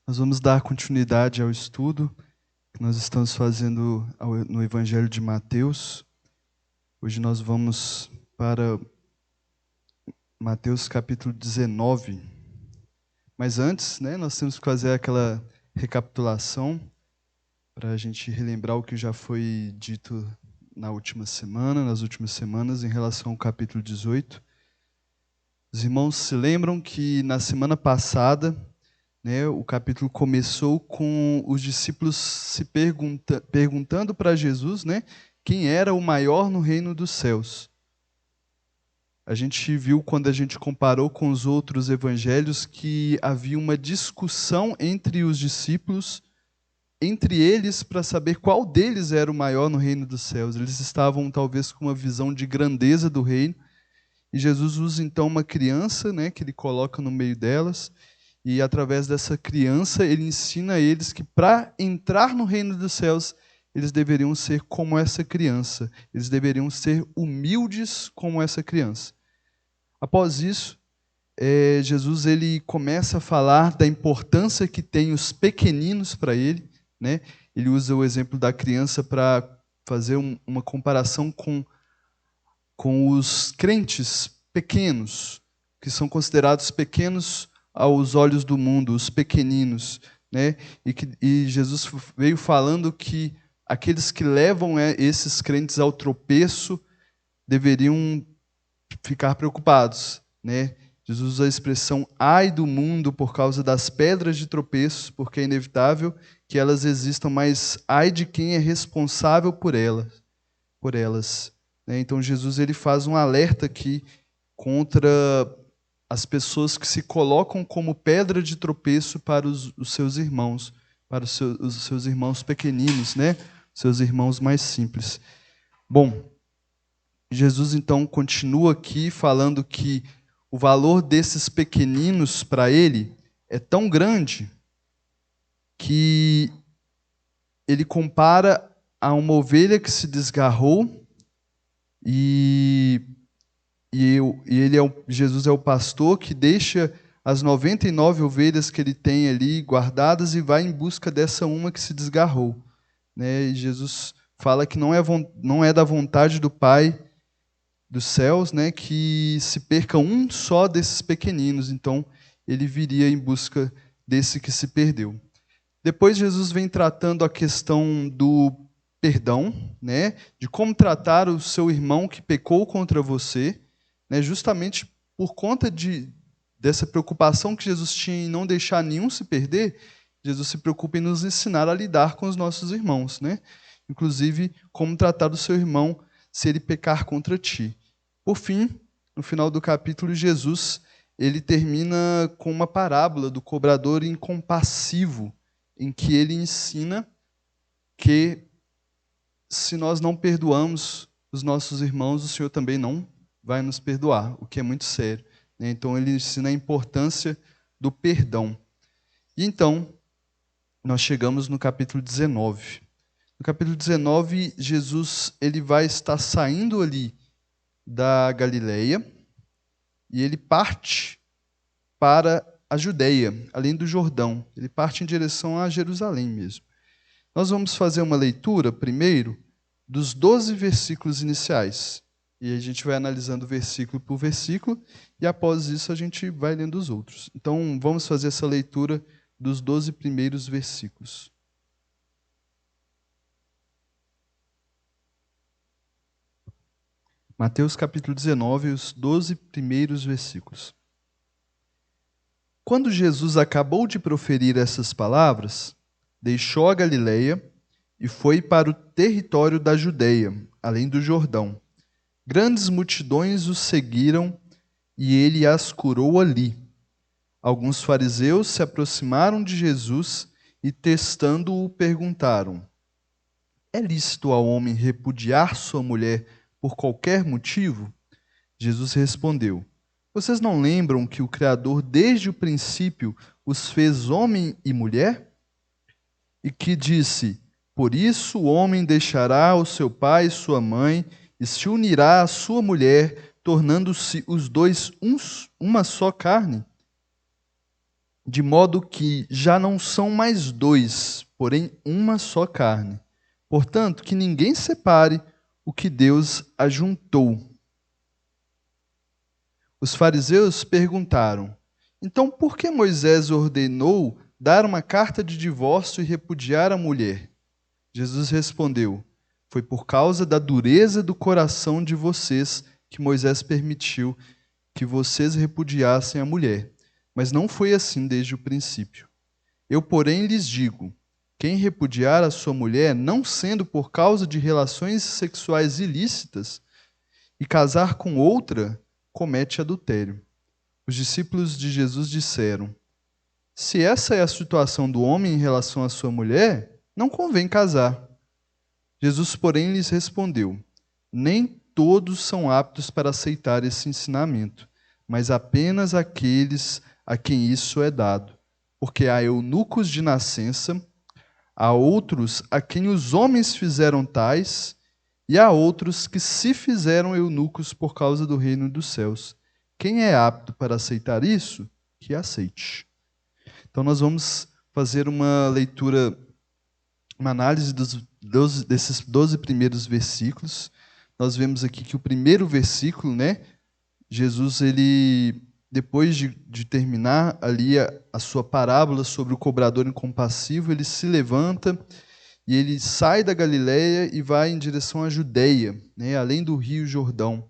Nós vamos dar continuidade ao estudo que nós estamos fazendo no Evangelho de Mateus. Hoje nós vamos para Mateus capítulo 19. Mas antes, nós temos que fazer aquela recapitulação para a gente relembrar o que já foi dito nas últimas semanas, em relação ao capítulo 18. Os irmãos se lembram que na semana passada, o capítulo começou com os discípulos se perguntando para Jesus, quem era o maior no reino dos céus. A gente viu, quando a gente comparou com os outros evangelhos, que havia uma discussão entre os discípulos, entre eles, para saber qual deles era o maior no reino dos céus. Eles estavam, talvez, com uma visão de grandeza do reino, e Jesus usa, então, uma criança, que ele coloca no meio delas, e através dessa criança ele ensina a eles que para entrar no reino dos céus, eles deveriam ser como essa criança. Eles deveriam ser humildes como essa criança. Após isso, Jesus ele começa a falar da importância que tem os pequeninos para ele. Ele usa o exemplo da criança para fazer uma comparação com os crentes pequenos, que são considerados pequenos aos olhos do mundo, os pequeninos, E Jesus veio falando que aqueles que levam esses crentes ao tropeço deveriam ficar preocupados, Jesus usa a expressão ai do mundo por causa das pedras de tropeço, porque é inevitável que elas existam, mas ai de quem é responsável por elas. Então Jesus ele faz um alerta aqui contra as pessoas que se colocam como pedra de tropeço para os seus irmãos, para os seus irmãos pequeninos, seus irmãos mais simples. Bom, Jesus então continua aqui falando que o valor desses pequeninos para ele é tão grande que ele compara a uma ovelha que se desgarrou Jesus é o pastor que deixa as 99 ovelhas que ele tem ali guardadas e vai em busca dessa uma que se desgarrou. E Jesus fala que não é da vontade do Pai dos céus, que se perca um só desses pequeninos. Então, ele viria em busca desse que se perdeu. Depois, Jesus vem tratando a questão do perdão, de como tratar o seu irmão que pecou contra você, justamente por conta dessa preocupação que Jesus tinha em não deixar nenhum se perder. Jesus se preocupa em nos ensinar a lidar com os nossos irmãos, inclusive como tratar o seu irmão se ele pecar contra ti. Por fim, no final do capítulo, Jesus ele termina com uma parábola do cobrador incompassivo, em que ele ensina que se nós não perdoamos os nossos irmãos, o Senhor também não vai nos perdoar, o que é muito sério. Então, ele ensina a importância do perdão. E então, nós chegamos no capítulo 19. No capítulo 19, Jesus ele vai estar saindo ali da Galileia e ele parte para a Judeia, além do Jordão. Ele parte em direção a Jerusalém mesmo. Nós vamos fazer uma leitura, primeiro, dos 12 versículos iniciais. E a gente vai analisando versículo por versículo, e após isso a gente vai lendo os outros. Então, vamos fazer essa leitura dos 12 primeiros versículos. Mateus capítulo 19, os 12 primeiros versículos. Quando Jesus acabou de proferir essas palavras, deixou a Galileia e foi para o território da Judeia, além do Jordão. Grandes multidões o seguiram e ele as curou ali. Alguns fariseus se aproximaram de Jesus e, testando-o, perguntaram: é lícito ao homem repudiar sua mulher por qualquer motivo? Jesus respondeu: vocês não lembram que o Criador desde o princípio os fez homem e mulher? E que disse: por isso o homem deixará o seu pai e sua mãe e se unirá à sua mulher, tornando-se os dois uma só carne? de modo que já não são mais dois, porém uma só carne. Portanto, que ninguém separe o que Deus ajuntou. Os fariseus perguntaram: então por que Moisés ordenou dar uma carta de divórcio e repudiar a mulher? Jesus respondeu: foi por causa da dureza do coração de vocês que Moisés permitiu que vocês repudiassem a mulher. Mas não foi assim desde o princípio. Eu, porém, lhes digo: quem repudiar a sua mulher, não sendo por causa de relações sexuais ilícitas, e casar com outra, comete adultério. Os discípulos de Jesus disseram: se essa é a situação do homem em relação à sua mulher, não convém casar. Jesus, porém, lhes respondeu: nem todos são aptos para aceitar esse ensinamento, mas apenas aqueles a quem isso é dado. Porque há eunucos de nascença, há outros a quem os homens fizeram tais, e há outros que se fizeram eunucos por causa do reino dos céus. Quem é apto para aceitar isso, que aceite. Então nós vamos fazer uma leitura, uma análise desses 12 primeiros versículos. Nós vemos aqui que o primeiro versículo, né, Jesus, ele, depois de terminar ali a sua parábola sobre o cobrador incompassivo, ele se levanta e ele sai da Galileia e vai em direção à Judeia, né, além do Rio Jordão.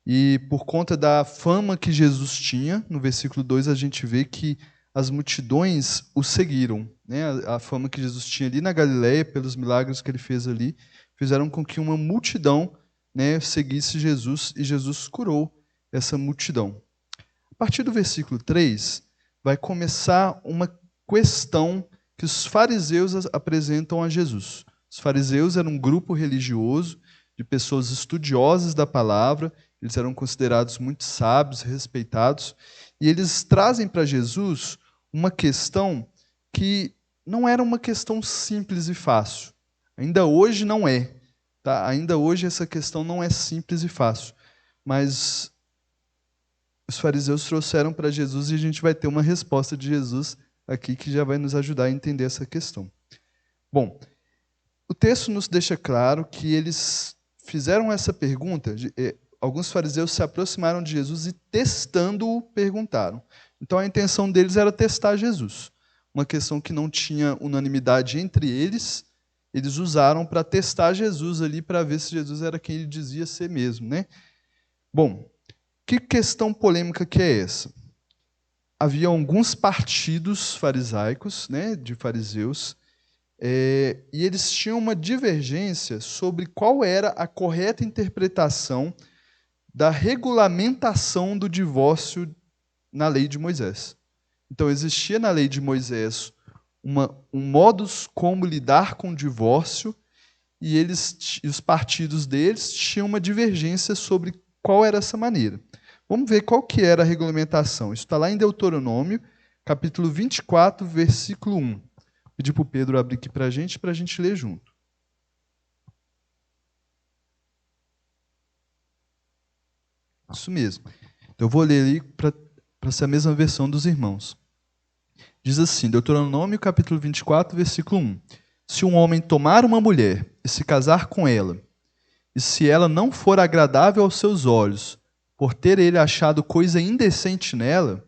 E por conta da fama que Jesus tinha, no versículo 2 a gente vê que as multidões o seguiram, né? A fama que Jesus tinha ali na Galileia, pelos milagres que ele fez ali, fizeram com que uma multidão, né, seguisse Jesus, e Jesus curou essa multidão. A partir do versículo 3, vai começar uma questão que os fariseus apresentam a Jesus. Os fariseus eram um grupo religioso de pessoas estudiosas da palavra, eles eram considerados muito sábios, respeitados, e eles trazem para Jesus uma questão que não era uma questão simples e fácil. Ainda hoje não é. Tá? Ainda hoje essa questão não é simples e fácil. Mas os fariseus trouxeram para Jesus e a gente vai ter uma resposta de Jesus aqui que já vai nos ajudar a entender essa questão. Bom, o texto nos deixa claro que eles fizeram essa pergunta, alguns fariseus se aproximaram de Jesus e, testando-o, perguntaram. Então a intenção deles era testar Jesus. Uma questão que não tinha unanimidade entre eles, eles usaram para testar Jesus ali, para ver se Jesus era quem ele dizia ser mesmo, né? Bom, que questão polêmica que é essa? Havia alguns partidos farisaicos, né, de fariseus, e eles tinham uma divergência sobre qual era a correta interpretação da regulamentação do divórcio na lei de Moisés. Então, existia na lei de Moisés um modus como lidar com o divórcio, e os partidos deles tinham uma divergência sobre qual era essa maneira. Vamos ver qual que era a regulamentação. Isso está lá em Deuteronômio, capítulo 24, versículo 1. Vou pedir para o Pedro abrir aqui para a gente ler junto. Isso mesmo. Então, eu vou ler ali para ser a mesma versão dos irmãos. Diz assim, Deuteronômio, capítulo 24, versículo 1. Se um homem tomar uma mulher e se casar com ela, e se ela não for agradável aos seus olhos, por ter ele achado coisa indecente nela,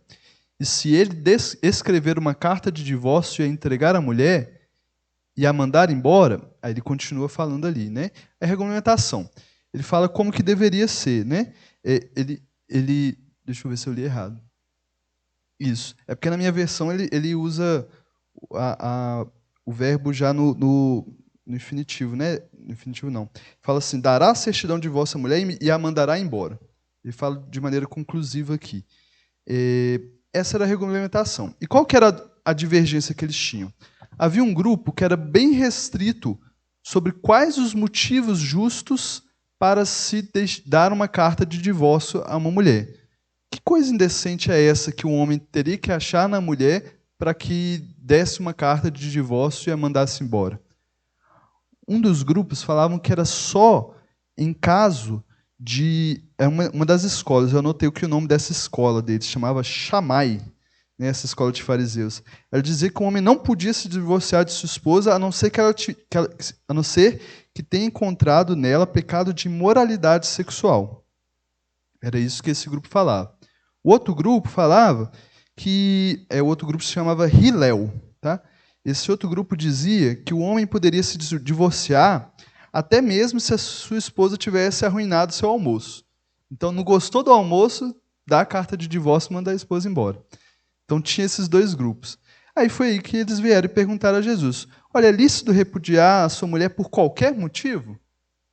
e se ele escrever uma carta de divórcio e a entregar à mulher e a mandar embora, aí ele continua falando ali, né? É regulamentação. Ele fala como que deveria ser, né? Deixa eu ver se eu li errado. Isso. É porque na minha versão ele usa o verbo já no infinitivo, né? No infinitivo não. Fala assim, dará a certidão de vossa mulher e a mandará embora. Ele fala de maneira conclusiva aqui. Essa era a regulamentação. E qual que era a divergência que eles tinham? Havia um grupo que era bem restrito sobre quais os motivos justos para se dar uma carta de divórcio a uma mulher. Que coisa indecente é essa que um homem teria que achar na mulher para que desse uma carta de divórcio e a mandasse embora? Um dos grupos falavam que era só em caso de... uma das escolas, eu anotei o nome dessa escola deles, chamava Shammai. nessa escola de fariseus. Ela dizia que o homem não podia se divorciar de sua esposa, a não ser a não ser que tenha encontrado nela pecado de imoralidade sexual. Era isso que esse grupo falava. O outro grupo falava o outro grupo se chamava Hillel, tá? Esse outro grupo dizia que o homem poderia se divorciar até mesmo se a sua esposa tivesse arruinado seu almoço. Então, não gostou do almoço, dá a carta de divórcio e manda a esposa embora. Então, tinha esses dois grupos. Aí foi aí que eles vieram e perguntaram a Jesus: olha, é lícito repudiar a sua mulher por qualquer motivo?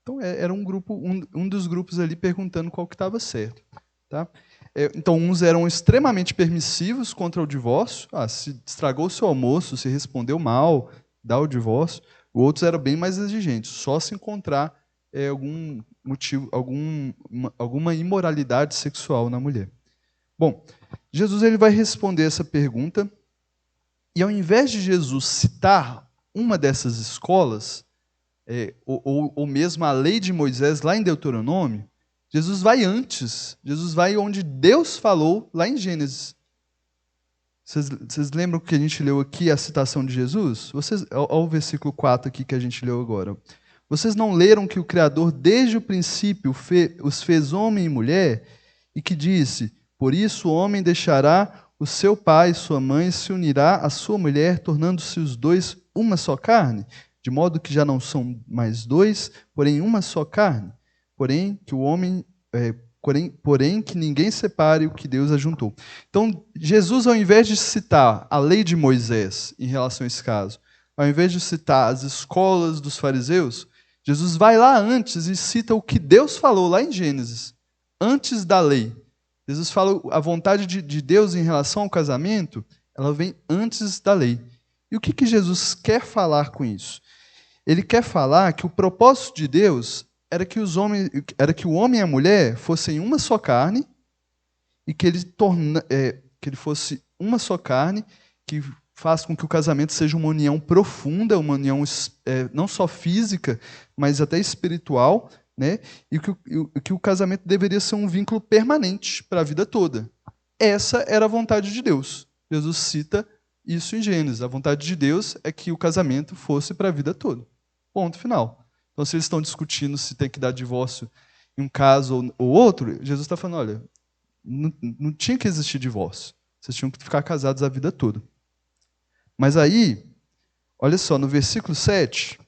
Então, era um dos grupos ali perguntando qual que estava certo. Tá? Então, uns eram extremamente permissivos contra o divórcio. Se estragou o seu almoço, se respondeu mal, dá o divórcio. Outros eram bem mais exigentes, só se encontrar algum motivo, alguma imoralidade sexual na mulher. Bom, Jesus ele vai responder essa pergunta, e ao invés de Jesus citar uma dessas escolas, ou mesmo a lei de Moisés lá em Deuteronômio, Jesus vai antes, Jesus vai onde Deus falou, lá em Gênesis. Vocês lembram que a gente leu aqui, a citação de Jesus? Olha o versículo 4 aqui que a gente leu agora. Vocês não leram que o Criador, desde o princípio, os fez homem e mulher, e que disse: por isso o homem deixará o seu pai e sua mãe, se unirá à sua mulher, tornando-se os dois uma só carne, de modo que já não são mais dois, porém uma só carne. Porém que ninguém separe o que Deus ajuntou. Então, Jesus, ao invés de citar a lei de Moisés em relação a esse caso, ao invés de citar as escolas dos fariseus, Jesus vai lá antes e cita o que Deus falou lá em Gênesis, antes da lei. Jesus fala a vontade de Deus em relação ao casamento, ela vem antes da lei. E o que Jesus quer falar com isso? Ele quer falar que o propósito de Deus era que o homem e a mulher fossem uma só carne, e que ele fosse uma só carne, que faz com que o casamento seja uma união profunda, uma união não só física, mas até espiritual, né? E que o casamento deveria ser um vínculo permanente para a vida toda. Essa era a vontade de Deus. Jesus cita isso em Gênesis. A vontade de Deus é que o casamento fosse para a vida toda. Ponto final. Então, se eles estão discutindo se tem que dar divórcio em um caso ou outro, Jesus está falando, olha, não tinha que existir divórcio. Vocês tinham que ficar casados a vida toda. Mas aí, olha só, no versículo 7,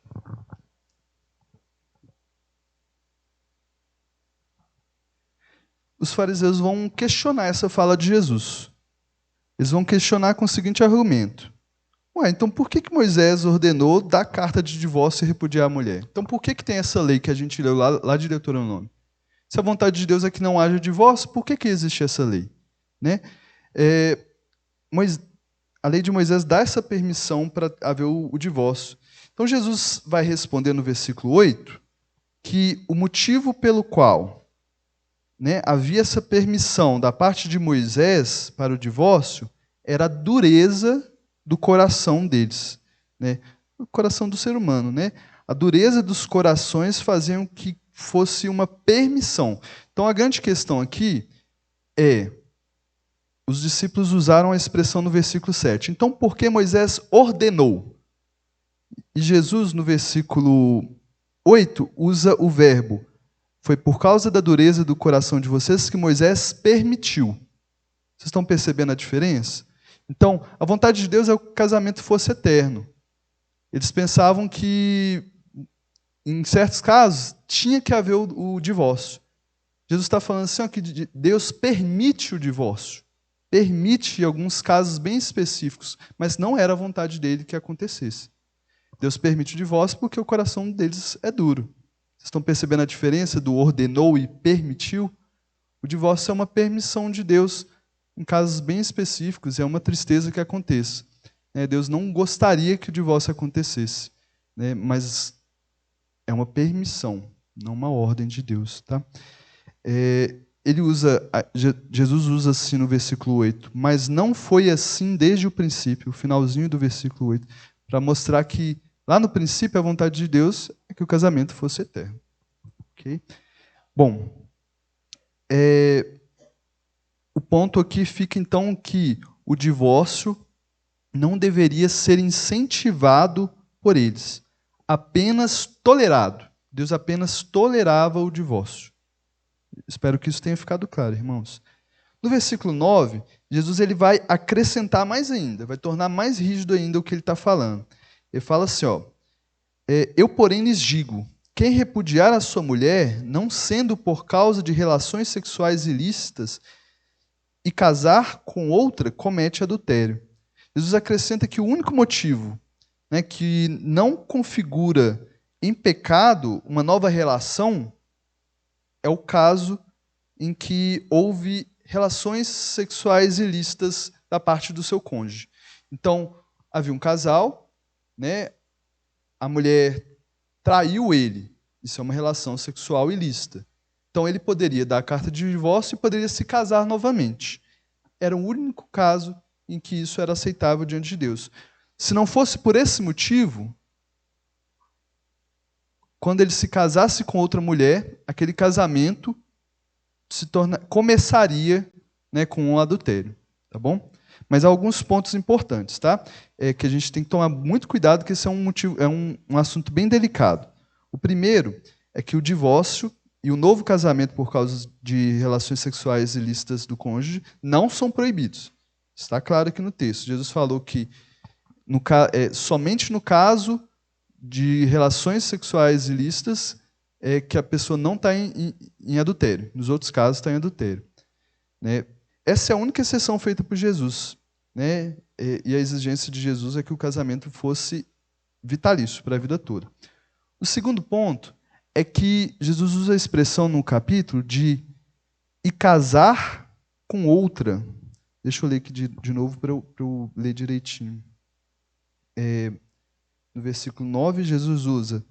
os fariseus vão questionar essa fala de Jesus. Eles vão questionar com o seguinte argumento: então por que Moisés ordenou dar carta de divórcio e repudiar a mulher? Então por que tem essa lei que a gente leu lá de Deuteronômio? Se a vontade de Deus é que não haja divórcio, por que existe essa lei? Né? A lei de Moisés dá essa permissão para haver o divórcio. Então Jesus vai responder no versículo 8 que o motivo pelo qual, né, havia essa permissão da parte de Moisés para o divórcio era a dureza do coração deles, né? O coração do ser humano, né? A dureza dos corações faziam que fosse uma permissão. Então a grande questão aqui é: os discípulos usaram a expressão no versículo 7. Então, por que Moisés ordenou? E Jesus, no versículo 8, usa o verbo: foi por causa da dureza do coração de vocês que Moisés permitiu. Vocês estão percebendo a diferença? Então, a vontade de Deus é que o casamento fosse eterno. Eles pensavam que, em certos casos, tinha que haver o divórcio. Jesus está falando assim, que Deus permite o divórcio. Permite em alguns casos bem específicos, mas não era a vontade dele que acontecesse. Deus permite o divórcio porque o coração deles é duro. Vocês estão percebendo a diferença do ordenou e permitiu? O divórcio é uma permissão de Deus em casos bem específicos, é uma tristeza que aconteça. Deus não gostaria que o divórcio acontecesse, mas é uma permissão, não uma ordem de Deus. Tá? Jesus usa assim no versículo 8, mas não foi assim desde o princípio, o finalzinho do versículo 8, para mostrar que lá no princípio a vontade de Deus é que o casamento fosse eterno. Okay? Bom, o ponto aqui fica então que o divórcio não deveria ser incentivado por eles, apenas tolerado. Deus apenas tolerava o divórcio. Espero que isso tenha ficado claro, irmãos. No versículo 9, Jesus ele vai acrescentar mais ainda, vai tornar mais rígido ainda o que ele está falando. Ele fala assim, eu, porém, lhes digo, quem repudiar a sua mulher, não sendo por causa de relações sexuais ilícitas, e casar com outra, comete adultério. Jesus acrescenta que o único motivo, né, que não configura em pecado uma nova relação é o caso em que houve relações sexuais ilícitas da parte do seu cônjuge. Então, havia um casal, né, a mulher traiu ele. Isso é uma relação sexual ilícita. Então, ele poderia dar a carta de divórcio e poderia se casar novamente. Era o único caso em que isso era aceitável diante de Deus. Se não fosse por esse motivo, quando ele se casasse com outra mulher, aquele casamento começaria, né, com um adultério, tá bom? Mas há alguns pontos importantes, tá? Que a gente tem que tomar muito cuidado, que esse é um assunto bem delicado. O primeiro é que o divórcio e o novo casamento por causa de relações sexuais ilícitas do cônjuge não são proibidos. Está claro aqui no texto. Jesus falou que somente no caso de relações sexuais ilícitas é que a pessoa não está em adultério. Nos outros casos, está em adultério. Né? Essa é a única exceção feita por Jesus. Né? E a exigência de Jesus é que o casamento fosse vitalício para a vida toda. O segundo ponto é que Jesus usa a expressão no capítulo de e casar com outra. Deixa eu ler aqui de novo para eu ler direitinho. No versículo 9, Jesus usa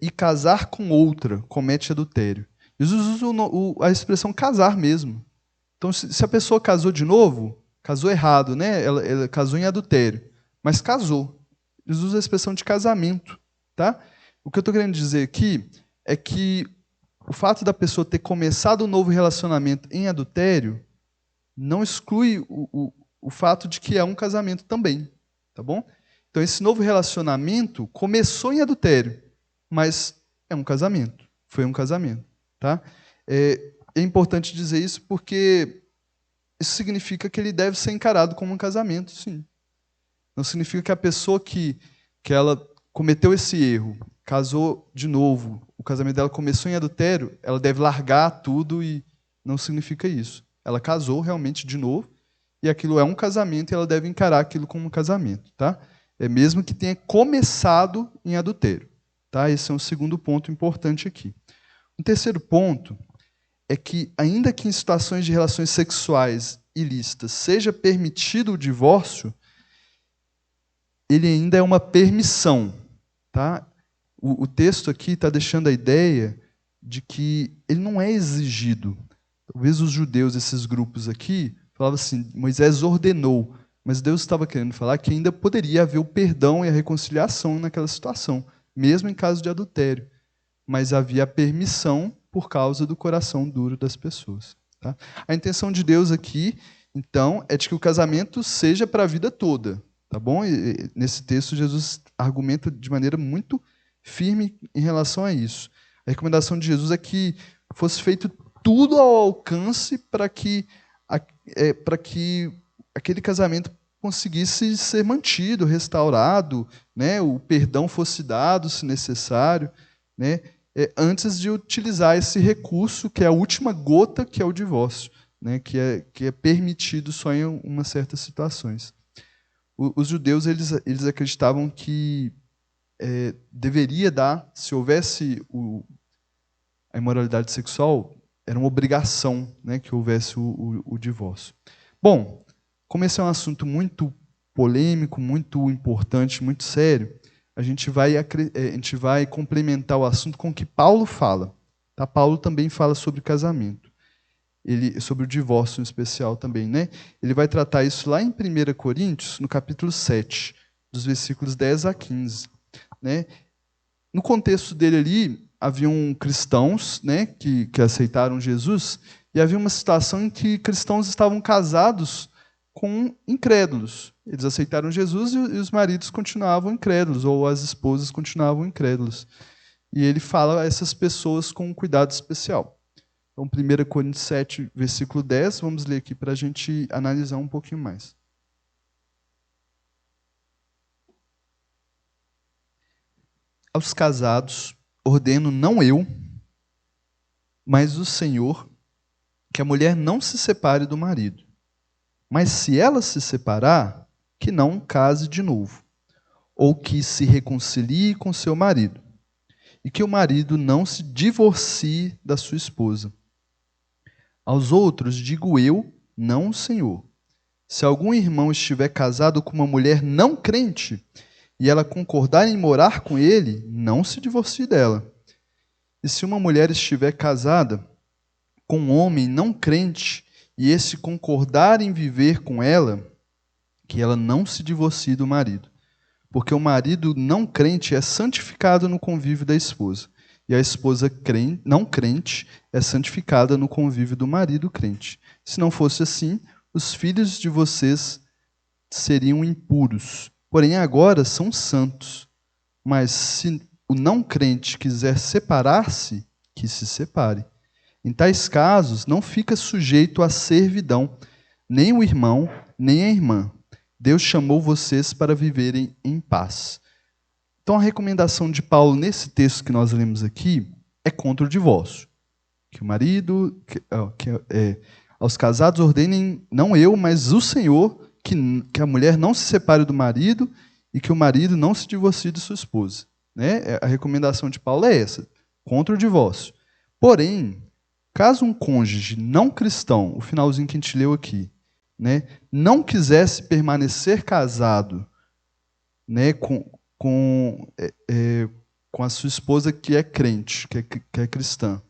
e casar com outra, comete adultério. Jesus usa a expressão casar mesmo. Então, se a pessoa casou de novo, casou errado, né? Ela casou em adultério, mas casou. Jesus usa a expressão de casamento. Tá? O que eu estou querendo dizer aqui é que o fato da pessoa ter começado um novo relacionamento em adultério não exclui o fato de que é um casamento também. Tá bom? Então, esse novo relacionamento começou em adultério, mas é um casamento. Foi um casamento. Tá? É importante dizer isso porque isso significa que ele deve ser encarado como um casamento, sim. Não significa que a pessoa que ela cometeu esse erro, casou de novo, o casamento dela começou em adultério, ela deve largar tudo e não significa isso. Ela casou realmente de novo e aquilo é um casamento e ela deve encarar aquilo como um casamento. Tá? Mesmo que tenha começado em adultério. Tá? Esse é um segundo ponto importante aqui. Um terceiro ponto é que, ainda que em situações de relações sexuais ilícitas seja permitido o divórcio, ele ainda é uma permissão. Tá? O texto aqui está deixando a ideia de que ele não é exigido. Talvez os judeus, esses grupos aqui, falavam assim, Moisés ordenou, mas Deus estava querendo falar que ainda poderia haver o perdão e a reconciliação naquela situação, mesmo em caso de adultério. Mas havia a permissão por causa do coração duro das pessoas. Tá? A intenção de Deus aqui, então, é de que o casamento seja para a vida toda. Tá bom? E nesse texto, Jesus argumenta de maneira muito firme em relação a isso. A recomendação de Jesus é que fosse feito tudo ao alcance para que aquele casamento conseguisse ser mantido, restaurado, né? O perdão fosse dado, se necessário, né? Antes de utilizar esse recurso, que é a última gota, que é o divórcio, né? que é permitido só em umas certas situações. Os judeus eles acreditavam que deveria dar, se houvesse a imoralidade sexual, era uma obrigação, né, que houvesse o divórcio. Bom, como esse é um assunto muito polêmico, muito importante, muito sério, a gente vai complementar o assunto com o que Paulo fala. Tá? Paulo também fala sobre casamento. Sobre o divórcio em especial também. Né? Ele vai tratar isso lá em 1 Coríntios, no capítulo 7, dos versículos 10 a 15. Né? No contexto dele ali, haviam cristãos, né, que aceitaram Jesus, e havia uma situação em que cristãos estavam casados com incrédulos. Eles aceitaram Jesus e os maridos continuavam incrédulos, ou as esposas continuavam incrédulas. E ele fala a essas pessoas com um cuidado especial. Então, 1 Coríntios 7, versículo 10, vamos ler aqui para a gente analisar um pouquinho mais. Aos casados, ordeno não eu, mas o Senhor, que a mulher não se separe do marido. Mas se ela se separar, que não case de novo, ou que se reconcilie com seu marido, e que o marido não se divorcie da sua esposa. Aos outros digo eu, não o Senhor. Se algum irmão estiver casado com uma mulher não crente, e ela concordar em morar com ele, não se divorcie dela. E se uma mulher estiver casada com um homem não crente, e esse concordar em viver com ela, que ela não se divorcie do marido. Porque o marido não crente é santificado no convívio da esposa, e a esposa não crente é santificada no convívio do marido crente. Se não fosse assim, os filhos de vocês seriam impuros, porém agora são santos. Mas se o não crente quiser separar-se, que se separe. Em tais casos, não fica sujeito à servidão, nem o irmão, nem a irmã. Deus chamou vocês para viverem em paz. Então, a recomendação de Paulo nesse texto que nós lemos aqui é contra o divórcio. Que o marido, aos casados ordenem, não eu, mas o Senhor, que a mulher não se separe do marido e que o marido não se divorcie de sua esposa. Né? A recomendação de Paulo é essa, contra o divórcio. Porém, caso um cônjuge não cristão, o finalzinho que a gente leu aqui, né, não quisesse permanecer casado, né, com a sua esposa que é crente, que é cristã,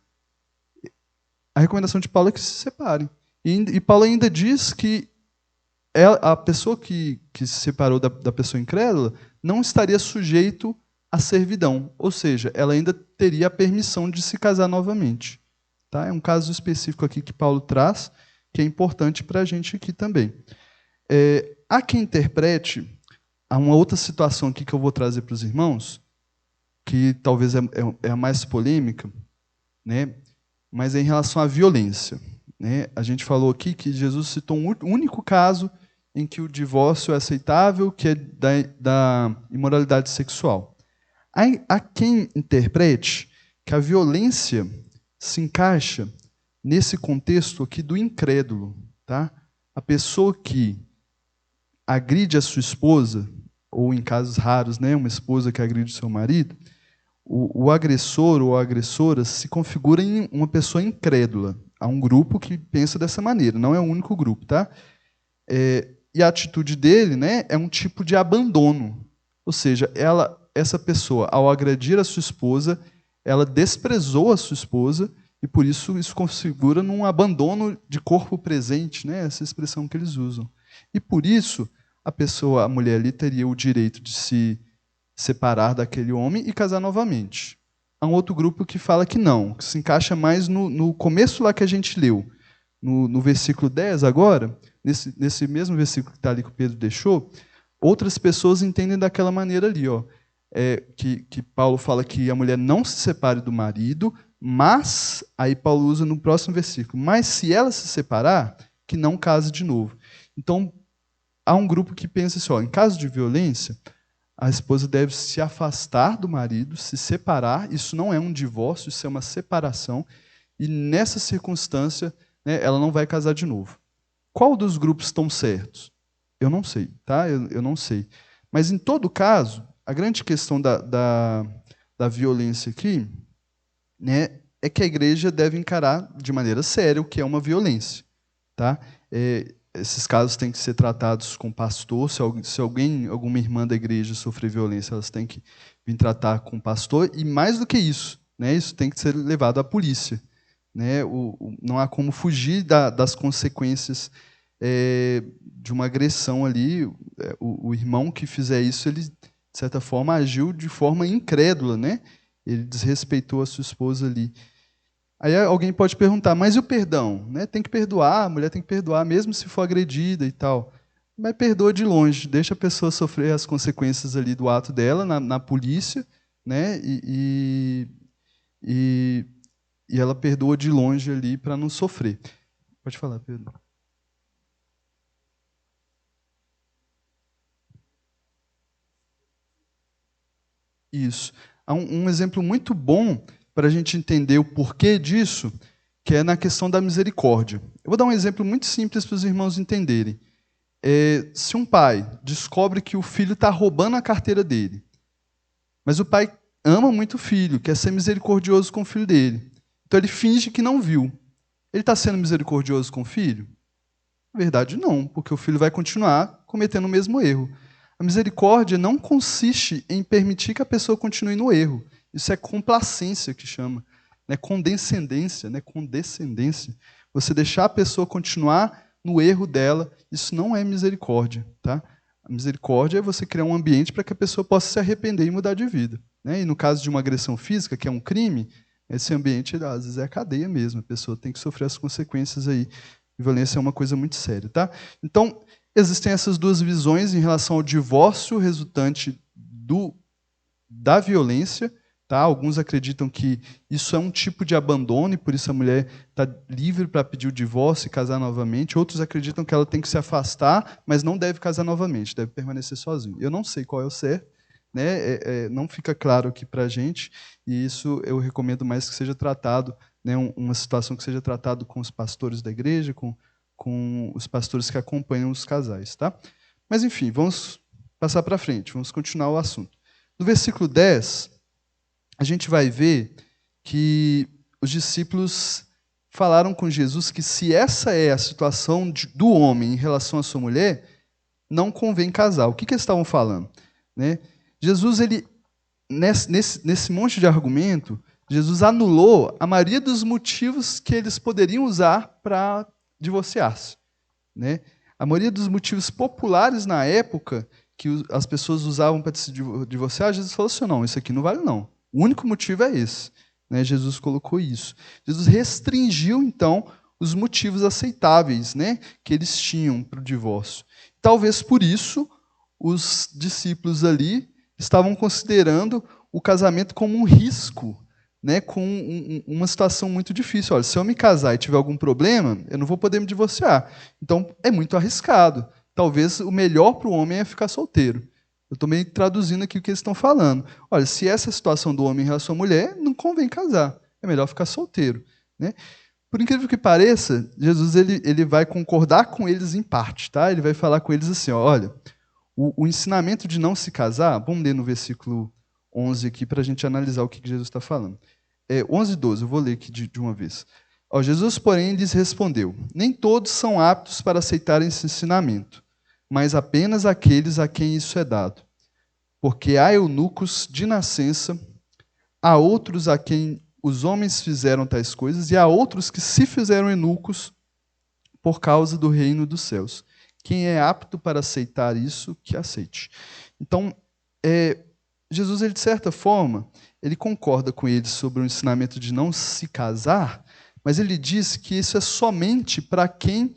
a recomendação de Paulo é que se separem. E Paulo ainda diz que a pessoa que se separou da pessoa incrédula não estaria sujeito à servidão, ou seja, ela ainda teria a permissão de se casar novamente. Tá? É um caso específico aqui que Paulo traz, que é importante para a gente aqui também. Há quem interprete, há uma outra situação aqui que eu vou trazer para os irmãos, que talvez é a mais polêmica, né? Mas é em relação à violência. Né? A gente falou aqui que Jesus citou um único caso em que o divórcio é aceitável, que é da imoralidade sexual. Há quem interprete que a violência se encaixa nesse contexto aqui do incrédulo. Tá? A pessoa que agride a sua esposa, ou em casos raros, né, uma esposa que agride o seu marido, o agressor ou a agressora se configura em uma pessoa incrédula. Há um grupo que pensa dessa maneira, não é o único grupo. Tá? E a atitude dele, né, é um tipo de abandono. Ou seja, essa pessoa, ao agredir a sua esposa, ela desprezou a sua esposa e, por isso configura num abandono de corpo presente, né, essa expressão que eles usam. E, por isso, a mulher ali, teria o direito de se separar daquele homem e casar novamente. Há um outro grupo que fala que não, que se encaixa mais no começo lá que a gente leu. No versículo 10 agora, nesse mesmo versículo que está ali que o Pedro deixou, outras pessoas entendem daquela maneira ali, ó, que Paulo fala que a mulher não se separe do marido, mas, aí Paulo usa no próximo versículo, mas se ela se separar, que não case de novo. Então, há um grupo que pensa assim, ó, em caso de violência, a esposa deve se afastar do marido, se separar, isso não é um divórcio, isso é uma separação, e nessa circunstância, né, ela não vai casar de novo. Qual dos grupos estão certos? Eu não sei, tá? Eu não sei. Mas, em todo caso, a grande questão da violência aqui, né, é que a igreja deve encarar de maneira séria o que é uma violência. Tá? Esses casos têm que ser tratados com o pastor. Se alguma irmã da igreja sofrer violência, elas têm que vir tratar com o pastor. E, mais do que isso, né, isso tem que ser levado à polícia. Né? Não há como fugir das consequências de uma agressão ali. O irmão que fizer isso, ele, de certa forma, agiu de forma incrédula, né? Ele desrespeitou a sua esposa ali. Aí alguém pode perguntar, mas e o perdão? Né? Tem que perdoar, a mulher tem que perdoar, mesmo se for agredida e tal. Mas perdoa de longe, deixa a pessoa sofrer as consequências ali do ato dela na polícia, né? E, e ela perdoa de longe ali para não sofrer. Pode falar, Pedro. Isso. Há um exemplo muito bom para a gente entender o porquê disso, que é na questão da misericórdia. Eu vou dar um exemplo muito simples para os irmãos entenderem. Se um pai descobre que o filho está roubando a carteira dele, mas o pai ama muito o filho, quer ser misericordioso com o filho dele, então ele finge que não viu. Ele está sendo misericordioso com o filho? Na verdade, não, porque o filho vai continuar cometendo o mesmo erro. A misericórdia não consiste em permitir que a pessoa continue no erro. Isso é complacência que chama, né? Condescendência, né? Condescendência. Você deixar a pessoa continuar no erro dela, isso não é misericórdia, tá? A misericórdia é você criar um ambiente para que a pessoa possa se arrepender e mudar de vida, né? E no caso de uma agressão física, que é um crime, esse ambiente às vezes é a cadeia mesmo. A pessoa tem que sofrer as consequências aí. Violência é uma coisa muito séria, tá? Então, existem essas duas visões em relação ao divórcio resultante da violência. Tá? Alguns acreditam que isso é um tipo de abandono e por isso a mulher está livre para pedir o divórcio e casar novamente. Outros acreditam que ela tem que se afastar, mas não deve casar novamente, deve permanecer sozinha. Eu não sei qual é o certo, né? Não fica claro aqui para a gente, e isso eu recomendo mais que seja tratado, né? Uma situação que seja tratado com os pastores da igreja, com os pastores que acompanham os casais. Tá? Mas, enfim, vamos passar para frente, vamos continuar o assunto. No versículo 10, a gente vai ver que os discípulos falaram com Jesus que se essa é a situação do homem em relação à sua mulher, não convém casar. O que eles estavam falando? Né? Jesus, nesse monte de argumento, Jesus anulou a maioria dos motivos que eles poderiam usar para divorciar-se. Né? A maioria dos motivos populares na época que as pessoas usavam para se divorciar, Jesus falou assim, não, isso aqui não vale não. O único motivo é esse. Né? Jesus colocou isso. Jesus restringiu, então, os motivos aceitáveis, né, que eles tinham para o divórcio. Talvez por isso os discípulos ali estavam considerando o casamento como um risco, né, com uma situação muito difícil. Olha, se eu me casar e tiver algum problema, eu não vou poder me divorciar. Então, é muito arriscado. Talvez o melhor para o homem é ficar solteiro. Eu estou meio traduzindo aqui o que eles estão falando. Olha, se essa é a situação do homem em relação à mulher, não convém casar. É melhor ficar solteiro. Né? Por incrível que pareça, Jesus ele vai concordar com eles em parte. Tá? Ele vai falar com eles assim, ó, olha, o ensinamento de não se casar, vamos ler no versículo 11 aqui para a gente analisar o que Jesus está falando. 11 e 12, eu vou ler aqui de uma vez. Ó, Jesus, porém, lhes respondeu, nem todos são aptos para aceitar esse ensinamento, mas apenas aqueles a quem isso é dado. Porque há eunucos de nascença, há outros a quem os homens fizeram tais coisas, e há outros que se fizeram eunucos por causa do reino dos céus. Quem é apto para aceitar isso, que aceite. Então, Jesus, ele, de certa forma, ele concorda com eles sobre o ensinamento de não se casar, mas ele diz que isso é somente para quem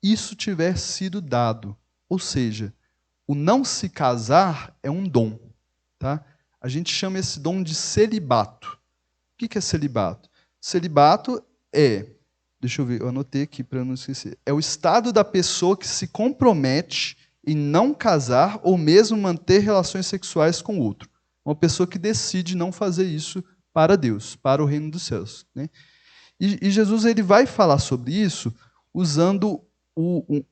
isso tiver sido dado. Ou seja, o não se casar é um dom. Tá? A gente chama esse dom de celibato. O que é celibato? Celibato deixa eu ver, eu anotei aqui para eu não esquecer. É o estado da pessoa que se compromete em não casar ou mesmo manter relações sexuais com outro. Uma pessoa que decide não fazer isso para Deus, para o reino dos céus. Né? E Jesus ele vai falar sobre isso usando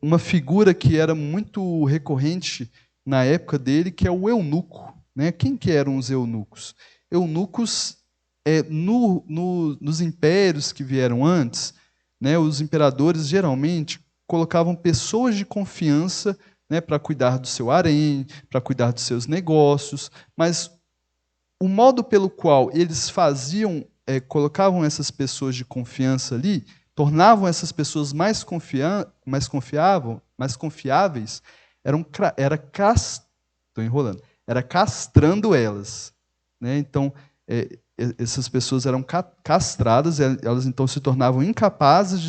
uma figura que era muito recorrente na época dele, que é o eunuco. Né? Quem que eram os eunucos? Eunucos, nos impérios que vieram antes, né, os imperadores geralmente colocavam pessoas de confiança, né, para cuidar do seu harém, para cuidar dos seus negócios, mas o modo pelo qual eles faziam, colocavam essas pessoas de confiança ali, tornavam essas pessoas mais confiáveis, era castrando elas. Né? Então, essas pessoas eram castradas, elas então se tornavam incapazes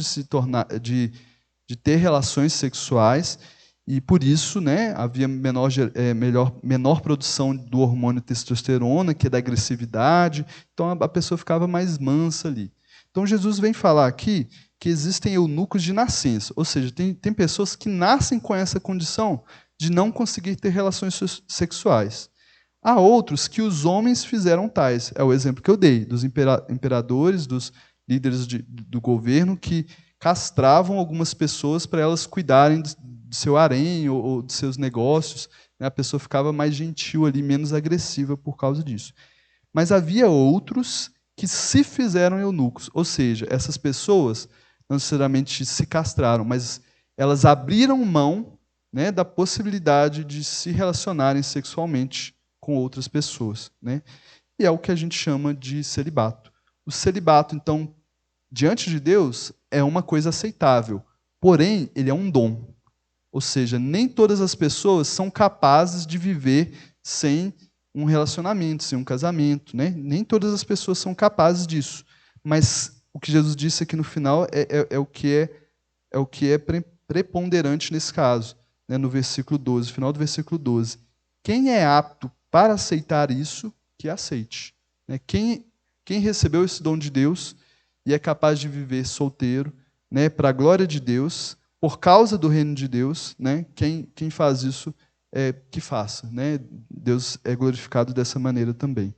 de ter relações sexuais, e por isso, né, havia menor produção do hormônio testosterona, que é da agressividade, então a pessoa ficava mais mansa ali. Então Jesus vem falar aqui que existem eunucos de nascença, ou seja, tem pessoas que nascem com essa condição de não conseguir ter relações sexuais. Há outros que os homens fizeram tais. É o exemplo que eu dei, dos imperadores, dos líderes do governo, que castravam algumas pessoas para elas cuidarem do seu harém ou de seus negócios. A pessoa ficava mais gentil ali, menos agressiva por causa disso. Mas havia outros que se fizeram eunucos, ou seja, essas pessoas não necessariamente se castraram, mas elas abriram mão, né, da possibilidade de se relacionarem sexualmente com outras pessoas, né? E é o que a gente chama de celibato. O celibato, então, diante de Deus, é uma coisa aceitável, porém, ele é um dom. Ou seja, nem todas as pessoas são capazes de viver sem um relacionamento, sem um casamento, né? Nem todas as pessoas são capazes disso. Mas o que Jesus disse aqui no final é o que é preponderante nesse caso, né? No versículo 12, final do versículo 12. Quem é apto para aceitar isso, que aceite. Né? Quem recebeu esse dom de Deus e é capaz de viver solteiro, né, para a glória de Deus, por causa do reino de Deus, né, quem faz isso, que faça. Né? Deus é glorificado dessa maneira também.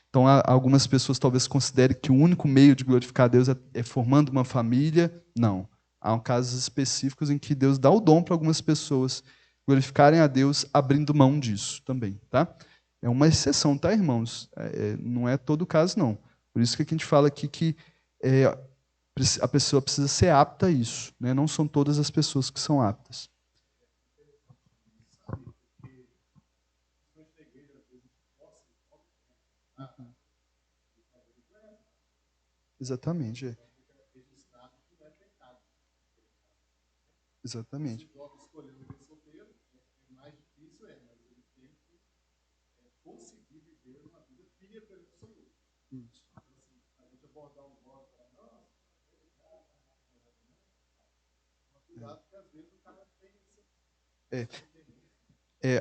Então, algumas pessoas talvez considerem que o único meio de glorificar Deus é formando uma família. Não. Há casos específicos em que Deus dá o dom para algumas pessoas glorificarem a Deus abrindo mão disso também. Tá? É uma exceção, tá, irmãos? Não é todo o caso, não. Por isso que a gente fala aqui que a pessoa precisa ser apta a isso. Né? Não são todas as pessoas que são aptas. Exatamente. Exatamente.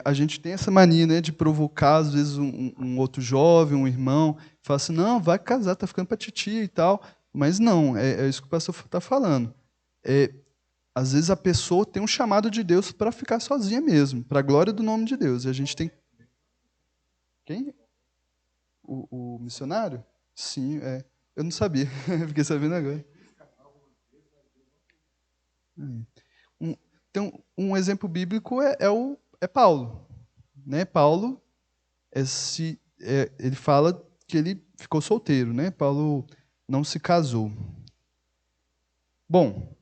A gente tem essa mania, né, de provocar, às vezes, um outro jovem, um irmão, fala assim, não, vai casar, tá ficando para titia e tal. Mas não, é isso que o pastor está falando. Às vezes a pessoa tem um chamado de Deus para ficar sozinha mesmo, para a glória do nome de Deus. E a gente tem... Quem? O missionário? Sim, eu não sabia, fiquei sabendo agora. Então, um exemplo bíblico é Paulo. Né? Paulo, ele fala que ele ficou solteiro. Né? Paulo não se casou. Bom,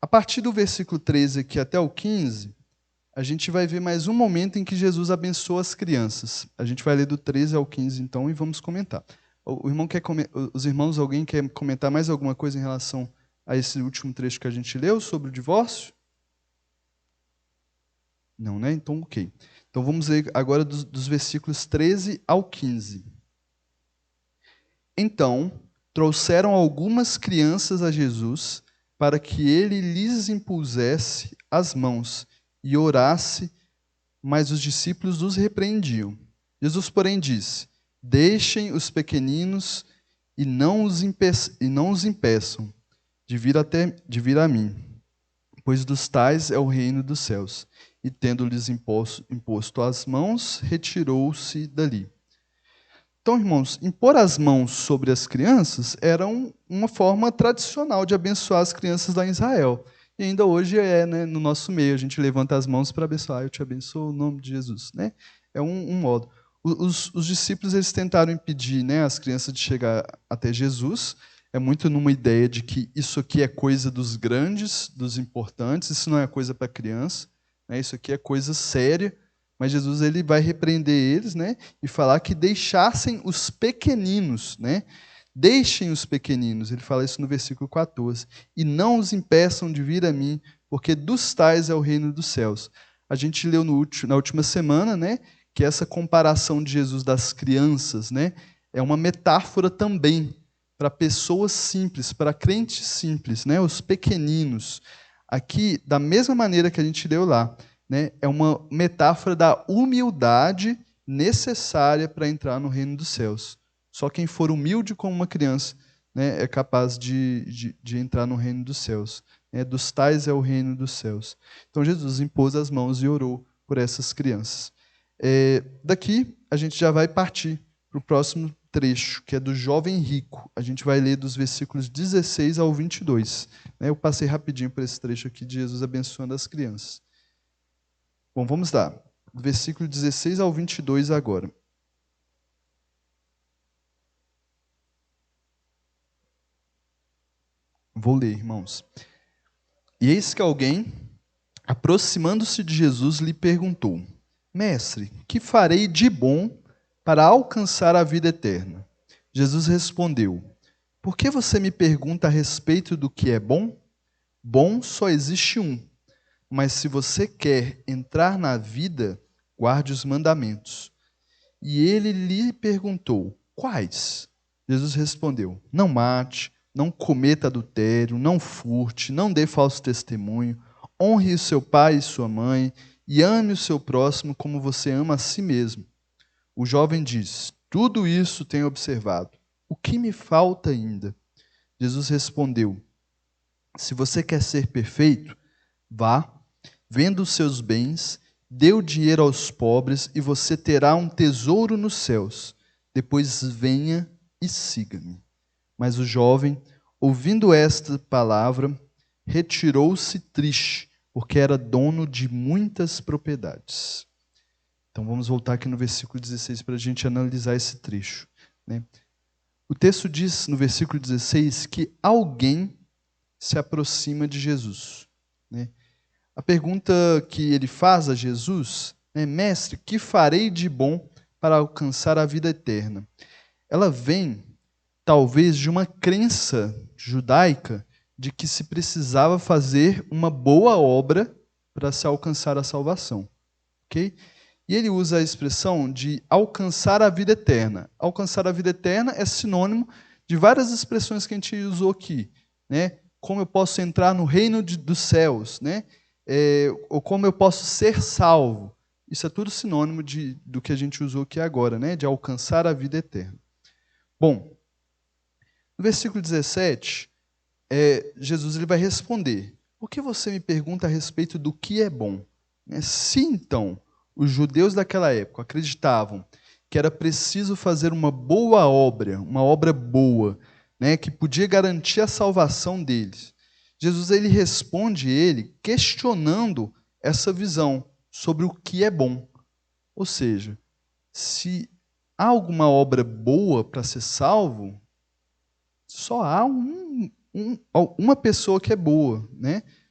a partir do versículo 13 aqui até o 15, a gente vai ver mais um momento em que Jesus abençoa as crianças. A gente vai ler do 13 ao 15, então, e vamos comentar. Os irmãos, alguém quer comentar mais alguma coisa em relação a esse último trecho que a gente leu sobre o divórcio? Não, né? Então, ok. Então, vamos ler agora dos versículos 13 ao 15. Então, trouxeram algumas crianças a Jesus para que ele lhes impusesse as mãos e orasse, mas os discípulos os repreendiam. Jesus, porém, disse, deixem os pequeninos e não os impeçam de vir a mim, pois dos tais é o reino dos céus. E, tendo-lhes imposto as mãos, retirou-se dali. Então, irmãos, impor as mãos sobre as crianças era uma forma tradicional de abençoar as crianças lá em Israel. E ainda hoje né, no nosso meio, a gente levanta as mãos para abençoar. Eu te abençoo no nome de Jesus. Né? É um modo. Os discípulos eles tentaram impedir, né, as crianças de chegar até Jesus. É muito numa ideia de que isso aqui é coisa dos grandes, dos importantes, isso não é coisa para criança. Né? Isso aqui é coisa séria. Mas Jesus ele vai repreender eles, né, e falar que deixassem os pequeninos, né? Deixem os pequeninos, ele fala isso no versículo 14, e não os impeçam de vir a mim, porque dos tais é o reino dos céus. A gente leu na última semana, né, que essa comparação de Jesus das crianças, né, é uma metáfora também para pessoas simples, para crentes simples, né? Os pequeninos. Aqui, da mesma maneira que a gente leu lá, né? É uma metáfora da humildade necessária para entrar no reino dos céus. Só quem for humilde como uma criança, né, é capaz de entrar no reino dos céus. Dos tais é o reino dos céus. Então Jesus impôs as mãos e orou por essas crianças. Daqui a gente já vai partir para o próximo trecho, que é do jovem rico. A gente vai ler dos versículos 16 ao 22. Eu passei rapidinho por esse trecho aqui de Jesus abençoando as crianças. Bom, vamos lá. Do versículo 16 ao 22 agora. Vou ler, irmãos. E eis que alguém, aproximando-se de Jesus, lhe perguntou: Mestre, que farei de bom para alcançar a vida eterna? Jesus respondeu: Por que você me pergunta a respeito do que é bom? Bom só existe um. Mas se você quer entrar na vida, guarde os mandamentos. E ele lhe perguntou: Quais? Jesus respondeu: Não mate, não cometa adultério, não furte, não dê falso testemunho, honre o seu pai e sua mãe, e ame o seu próximo como você ama a si mesmo. O jovem diz: Tudo isso tenho observado. O que me falta ainda? Jesus respondeu: Se você quer ser perfeito, vá, venda os seus bens, dê o dinheiro aos pobres e você terá um tesouro nos céus. Depois venha e siga-me. Mas o jovem, ouvindo esta palavra, retirou-se triste, porque era dono de muitas propriedades. Então vamos voltar aqui no versículo 16 para a gente analisar esse trecho. O texto diz no versículo 16 que alguém se aproxima de Jesus. A pergunta que ele faz a Jesus é: Mestre, que farei de bom para alcançar a vida eterna? Ela vem, talvez, de uma crença judaica de que se precisava fazer uma boa obra para se alcançar a salvação. Ok? E ele usa a expressão de alcançar a vida eterna. Alcançar a vida eterna é sinônimo de várias expressões que a gente usou aqui. Como eu posso entrar no reino dos céus, ou como eu posso ser salvo. Isso é tudo sinônimo do que a gente usou aqui agora, de alcançar a vida eterna. Bom, no versículo 17, Jesus ele vai responder: Por que você me pergunta a respeito do que é bom? Se então os judeus daquela época acreditavam que era preciso fazer uma boa obra, uma obra boa, que podia garantir a salvação deles, Jesus ele responde questionando essa visão sobre o que é bom. Ou seja, se há alguma obra boa para ser salvo, só há uma pessoa que é boa,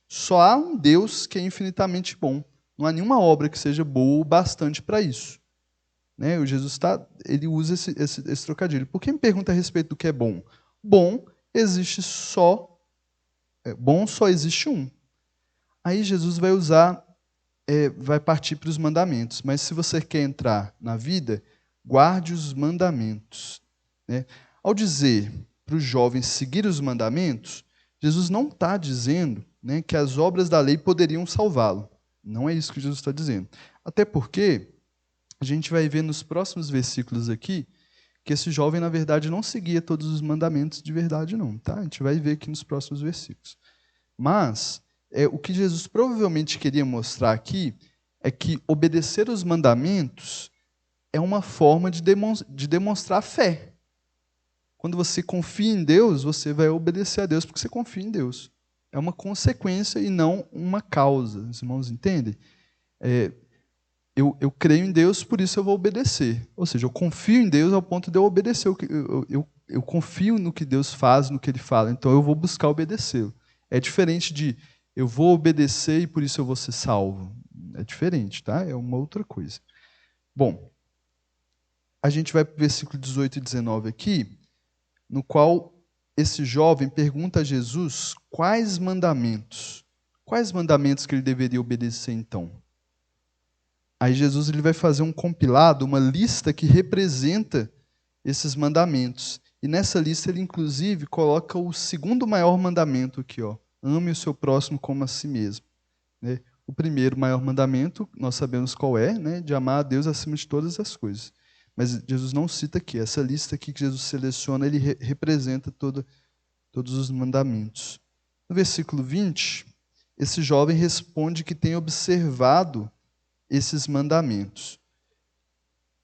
Só há um Deus que é infinitamente bom. Não há nenhuma obra que seja boa o bastante para isso. O Jesus ele usa esse trocadilho. Por que me pergunta a respeito do que é bom? Bom só existe um. Aí Jesus vai partir para os mandamentos. Mas se você quer entrar na vida, guarde os mandamentos. Ao dizer para os jovens seguir os mandamentos, Jesus não está dizendo que as obras da lei poderiam salvá-lo. Não é isso que Jesus está dizendo. Até porque a gente vai ver nos próximos versículos aqui que esse jovem, na verdade, não seguia todos os mandamentos de verdade, não. Tá? A gente vai ver aqui nos próximos versículos. Mas o que Jesus provavelmente queria mostrar aqui é que obedecer os mandamentos é uma forma de demonstrar fé. Quando você confia em Deus, você vai obedecer a Deus porque você confia em Deus. É uma consequência e não uma causa. Os irmãos entendem? Eu creio em Deus, por isso eu vou obedecer. Ou seja, eu confio em Deus ao ponto de eu obedecer. Eu confio no que Deus faz, no que Ele fala, então eu vou buscar obedecê-lo. É diferente de eu vou obedecer e por isso eu vou ser salvo. É diferente, tá? É uma outra coisa. Bom, a gente vai para o versículo 18 e 19 aqui, no qual esse jovem pergunta a Jesus quais mandamentos que ele deveria obedecer então. Aí Jesus ele vai fazer um compilado, uma lista que representa esses mandamentos. E nessa lista ele, inclusive, coloca o segundo maior mandamento aqui, ó. Ame o seu próximo como a si mesmo. Né? O primeiro maior mandamento, nós sabemos qual é, né? De amar a Deus acima de todas as coisas. Mas Jesus não cita aqui. Essa lista aqui que Jesus seleciona, ele representa todos os mandamentos. No versículo 20, esse jovem responde que tem observado esses mandamentos.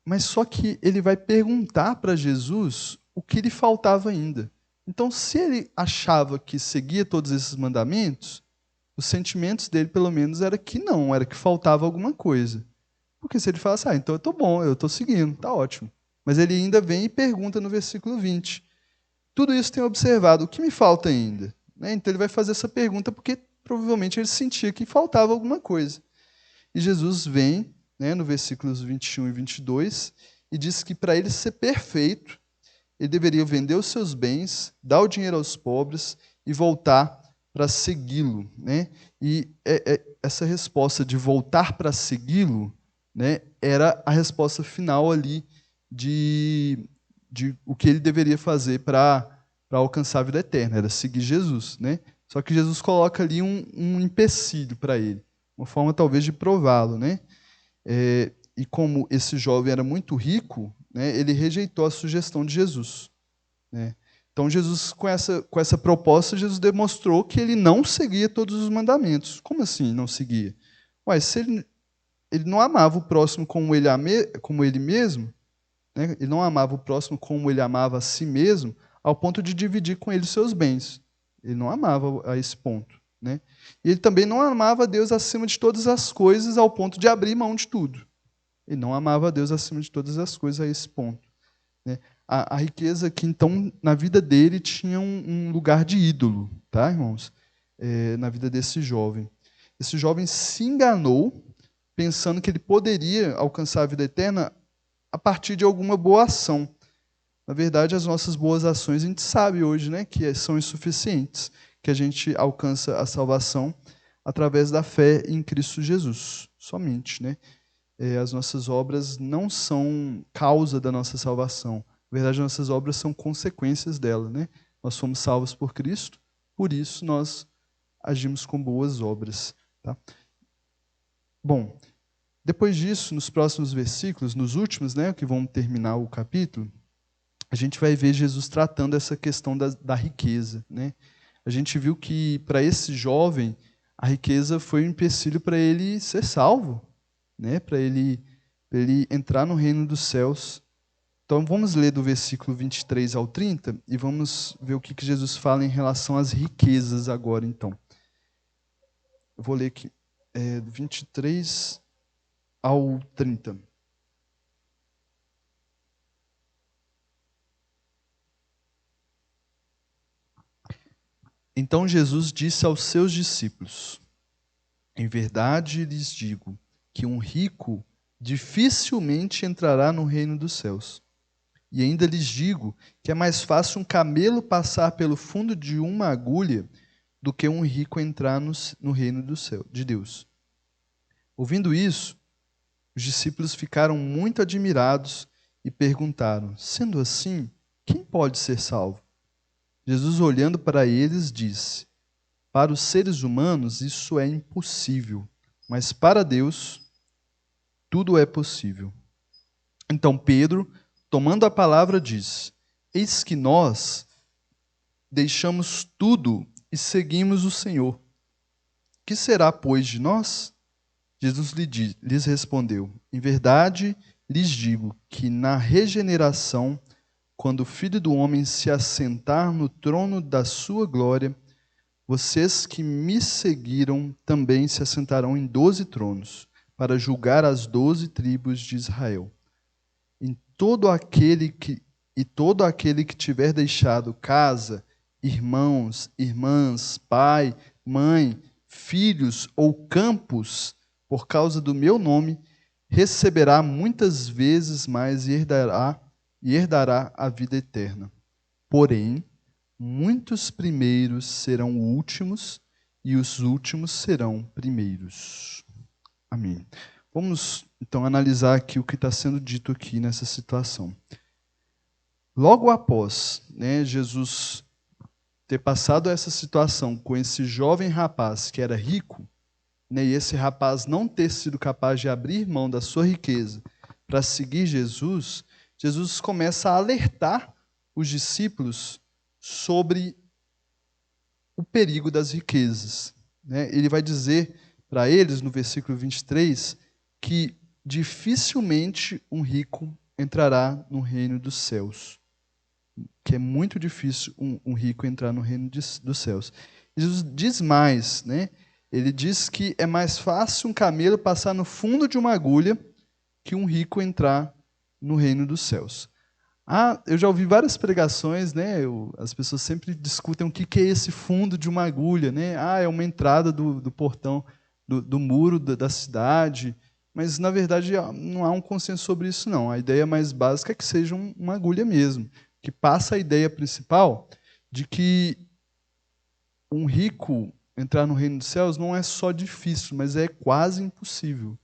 Mas só que ele vai perguntar para Jesus o que lhe faltava ainda. Então, se ele achava que seguia todos esses mandamentos, os sentimentos dele, pelo menos, era que não, era que faltava alguma coisa. Porque se ele falasse, então eu estou bom, eu estou seguindo, está ótimo. Mas ele ainda vem e pergunta no versículo 20. Tudo isso tenho observado, o que me falta ainda? Então ele vai fazer essa pergunta porque provavelmente ele sentia que faltava alguma coisa. E Jesus vem, no versículos 21 e 22, e diz que para ele ser perfeito, ele deveria vender os seus bens, dar o dinheiro aos pobres e voltar para segui-lo. E essa resposta de voltar para segui-lo, era a resposta final ali de o que ele deveria fazer para alcançar a vida eterna, era seguir Jesus. Só que Jesus coloca ali um empecilho para ele, uma forma talvez de prová-lo. E como esse jovem era muito rico, ele rejeitou a sugestão de Jesus. Então, Jesus, com essa proposta, Jesus demonstrou que ele não seguia todos os mandamentos. Como assim não seguia? Se ele não amava o próximo como ele mesmo, ele não amava o próximo como ele amava a si mesmo, ao ponto de dividir com ele os seus bens. Ele não amava a esse ponto. E ele também não amava Deus acima de todas as coisas, ao ponto de abrir mão de tudo. Ele não amava Deus acima de todas as coisas a esse ponto. A riqueza que, então, na vida dele tinha um lugar de ídolo, tá, irmãos? Na vida desse jovem. Esse jovem se enganou, pensando que ele poderia alcançar a vida eterna a partir de alguma boa ação. Na verdade, as nossas boas ações, a gente sabe hoje, que são insuficientes, que a gente alcança a salvação através da fé em Cristo Jesus, somente. As nossas obras não são causa da nossa salvação. Na verdade, as nossas obras são consequências dela. Nós fomos salvos por Cristo, por isso nós agimos com boas obras. Tá? Bom, depois disso, nos próximos versículos, nos últimos, que vão terminar o capítulo, a gente vai ver Jesus tratando essa questão da riqueza. A gente viu que, para esse jovem, a riqueza foi um empecilho para ele ser salvo, para ele entrar no reino dos céus. Então, vamos ler do versículo 23 ao 30 e vamos ver o que Jesus fala em relação às riquezas agora, então. Eu vou ler aqui, 23 ao 30. Então Jesus disse aos seus discípulos: em verdade lhes digo que um rico dificilmente entrará no reino dos céus. E ainda lhes digo que é mais fácil um camelo passar pelo fundo de uma agulha do que um rico entrar no reino do céu, de Deus. Ouvindo isso, os discípulos ficaram muito admirados e perguntaram: sendo assim, quem pode ser salvo? Jesus, olhando para eles, disse: para os seres humanos isso é impossível, mas para Deus tudo é possível. Então Pedro, tomando a palavra, disse: eis que nós deixamos tudo e seguimos o Senhor. Que será, pois, de nós? Jesus lhes respondeu: em verdade lhes digo que na regeneração, quando o Filho do Homem se assentar no trono da sua glória, vocês que me seguiram também se assentarão em 12 tronos, para julgar as 12 tribos de Israel. Todo aquele que tiver deixado casa, irmãos, irmãs, pai, mãe, filhos ou campos, por causa do meu nome, receberá muitas vezes mais e herdará a vida eterna. Porém, muitos primeiros serão últimos e os últimos serão primeiros. Amém. Vamos, então, analisar aqui o que está sendo dito aqui nessa situação. Logo após, né, Jesus ter passado essa situação com esse jovem rapaz que era rico, né, e esse rapaz não ter sido capaz de abrir mão da sua riqueza para seguir Jesus, Jesus começa a alertar os discípulos sobre o perigo das riquezas, né? Ele vai dizer para eles, no versículo 23, que dificilmente um rico entrará no reino dos céus, que é muito difícil um rico entrar no reino dos céus. Jesus diz mais, né? Ele diz que é mais fácil um camelo passar no fundo de uma agulha que um rico entrar no reino dos céus. Eu já ouvi várias pregações, né? As pessoas sempre discutem o que é esse fundo de uma agulha, né? É uma entrada do portão, do muro da cidade. Mas, na verdade, não há um consenso sobre isso, não. A ideia mais básica é que seja uma agulha mesmo, que passa a ideia principal de que um rico entrar no reino dos céus não é só difícil, mas é quase impossível.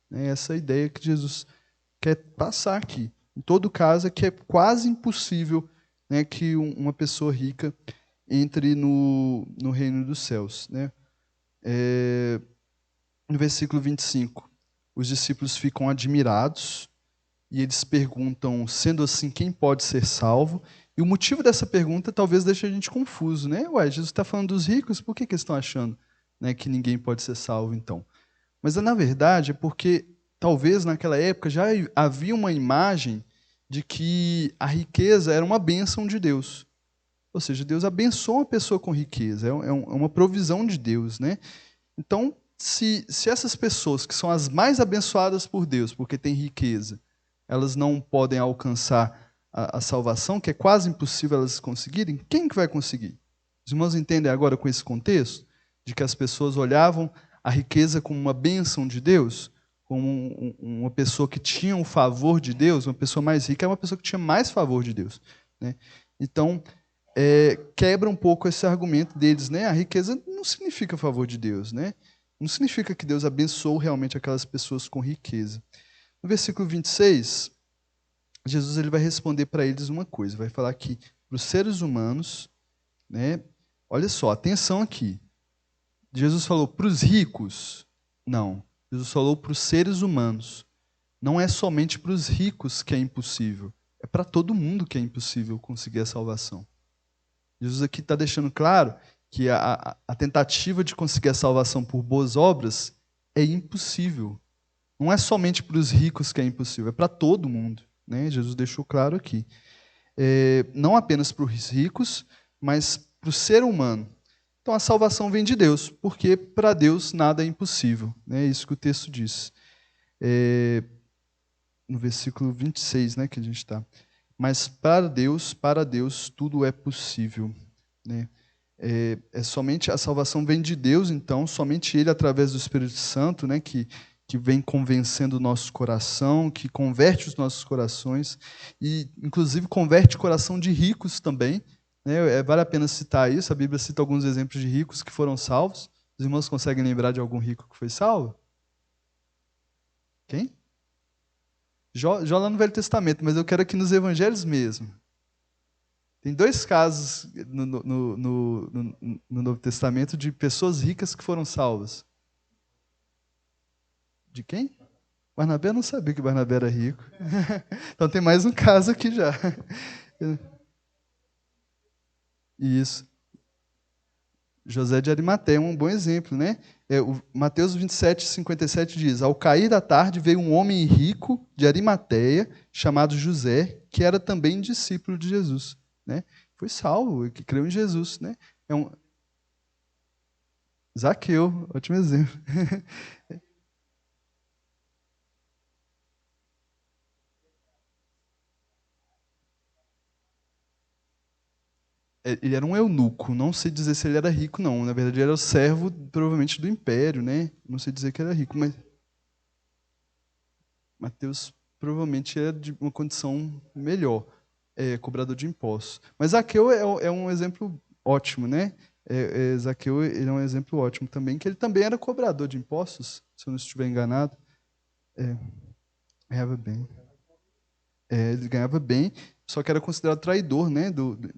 É essa ideia que Jesus quer passar aqui. Em todo caso, é que é quase impossível, né, que uma pessoa rica entre no reino dos céus. Né? No versículo 25, os discípulos ficam admirados e eles perguntam, sendo assim, quem pode ser salvo? E o motivo dessa pergunta talvez deixe a gente confuso. Né? Jesus está falando dos ricos, por que eles estão achando, né, que ninguém pode ser salvo, então? Mas, na verdade, é porque talvez naquela época já havia uma imagem de que a riqueza era uma bênção de Deus. Ou seja, Deus abençoa uma pessoa com riqueza, é uma provisão de Deus. Né? Então, se essas pessoas que são as mais abençoadas por Deus, porque têm riqueza, elas não podem alcançar a salvação, que é quase impossível elas conseguirem, quem que vai conseguir? Os irmãos entendem agora com esse contexto? De que as pessoas olhavam a riqueza como uma bênção de Deus, como uma pessoa que tinha o favor de Deus, uma pessoa mais rica é uma pessoa que tinha mais favor de Deus. Né? Então, quebra um pouco esse argumento deles. Né? A riqueza não significa favor de Deus. Né? Não significa que Deus abençoou realmente aquelas pessoas com riqueza. No versículo 26, Jesus ele vai responder para eles uma coisa, vai falar que para os seres humanos, né, olha só, atenção aqui, Jesus falou para os ricos? Não. Jesus falou para os seres humanos. Não é somente para os ricos que é impossível. É para todo mundo que é impossível conseguir a salvação. Jesus aqui está deixando claro que a tentativa de conseguir a salvação por boas obras é impossível. Não é somente para os ricos que é impossível, é para todo mundo. Né? Jesus deixou claro aqui. Não apenas para os ricos, mas para o ser humano. Então a salvação vem de Deus, porque para Deus nada é impossível. É isso que o texto diz. No versículo 26, né, que a gente está. Mas para Deus, tudo é possível. Né? Somente a salvação vem de Deus, então, somente Ele, através do Espírito Santo, né, que vem convencendo o nosso coração, que converte os nossos corações, e inclusive converte o coração de ricos também. Né? Vale a pena citar isso, a Bíblia cita alguns exemplos de ricos que foram salvos. Os irmãos conseguem lembrar de algum rico que foi salvo? Quem? Jó lá no Velho Testamento, mas eu quero aqui nos Evangelhos mesmo. Tem dois casos no Novo Testamento de pessoas ricas que foram salvas. De quem? Barnabé, eu não sabia que Barnabé era rico. Então tem mais um caso aqui já. Isso. José de Arimateia é um bom exemplo, né? O Mateus 27:57 diz: Ao cair da tarde veio um homem rico de Arimateia, chamado José, que era também discípulo de Jesus. Né? Foi salvo, que creu em Jesus. Né? Zaqueu, ótimo exemplo. Ele era um eunuco, não sei dizer se ele era rico, não. Na verdade, ele era o servo, provavelmente, do império, né? Não sei dizer que era rico, mas Mateus provavelmente era de uma condição melhor, cobrador de impostos. Mas Zaqueu é um exemplo ótimo, né? Zaqueu ele é um exemplo ótimo também, que ele também era cobrador de impostos, se eu não estiver enganado. Ganhava bem. Ele ganhava bem, só que era considerado traidor, né,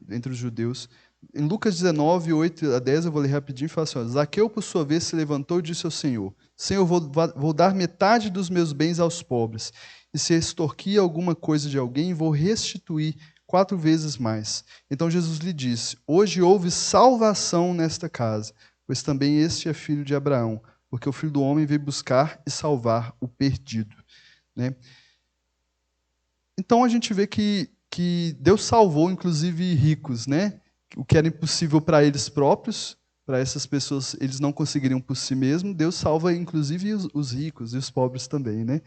entre os judeus. Em Lucas 19, 8 a 10, eu vou ler rapidinho e fala assim, ó, Zaqueu, por sua vez, se levantou e disse ao Senhor, Senhor, vou dar metade dos meus bens aos pobres, e se extorquir alguma coisa de alguém, vou restituir 4 vezes mais. Então Jesus lhe disse, hoje houve salvação nesta casa, pois também este é filho de Abraão, porque o Filho do Homem veio buscar e salvar o perdido. Né? Então a gente vê que Deus salvou, inclusive, ricos, né? O que era impossível para eles próprios, para essas pessoas, eles não conseguiriam por si mesmos, Deus salva, inclusive, os ricos e os pobres também. Né?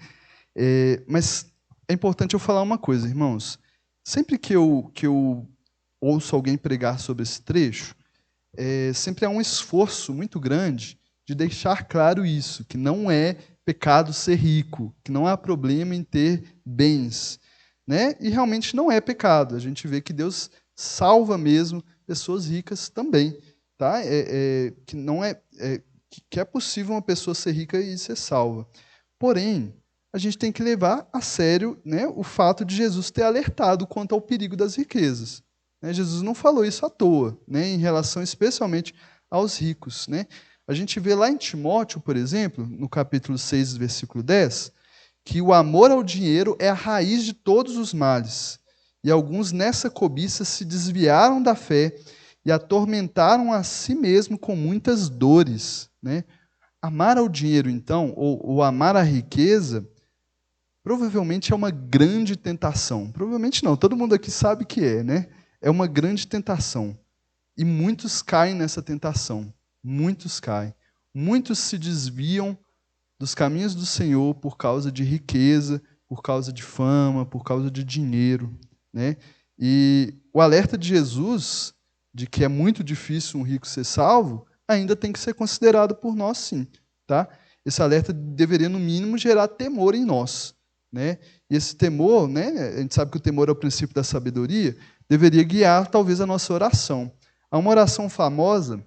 Mas é importante eu falar uma coisa, irmãos. Sempre que eu ouço alguém pregar sobre esse trecho, sempre há um esforço muito grande de deixar claro isso, que não é pecado ser rico, que não há problema em ter bens. Né? E realmente não é pecado. A gente vê que Deus salva mesmo pessoas ricas também. Tá? Que não que é possível uma pessoa ser rica e ser salva. Porém, a gente tem que levar a sério, né, o fato de Jesus ter alertado quanto ao perigo das riquezas. Né? Jesus não falou isso à toa, né, em relação especialmente aos ricos. Né? A gente vê lá em Timóteo, por exemplo, no capítulo 6, versículo 10, que o amor ao dinheiro é a raiz de todos os males. E alguns nessa cobiça se desviaram da fé e atormentaram a si mesmo com muitas dores. Né? Amar ao dinheiro, então, ou amar a riqueza, provavelmente é uma grande tentação. Provavelmente não, todo mundo aqui sabe que é, né? É uma grande tentação. E muitos caem nessa tentação. Muitos caem. Muitos se desviam dos caminhos do Senhor por causa de riqueza, por causa de fama, por causa de dinheiro. Né? E o alerta de Jesus, de que é muito difícil um rico ser salvo, ainda tem que ser considerado por nós, sim. Tá? Esse alerta deveria, no mínimo, gerar temor em nós. Né? E esse temor, né, a gente sabe que o temor é o princípio da sabedoria, deveria guiar, talvez, a nossa oração. Há uma oração famosa,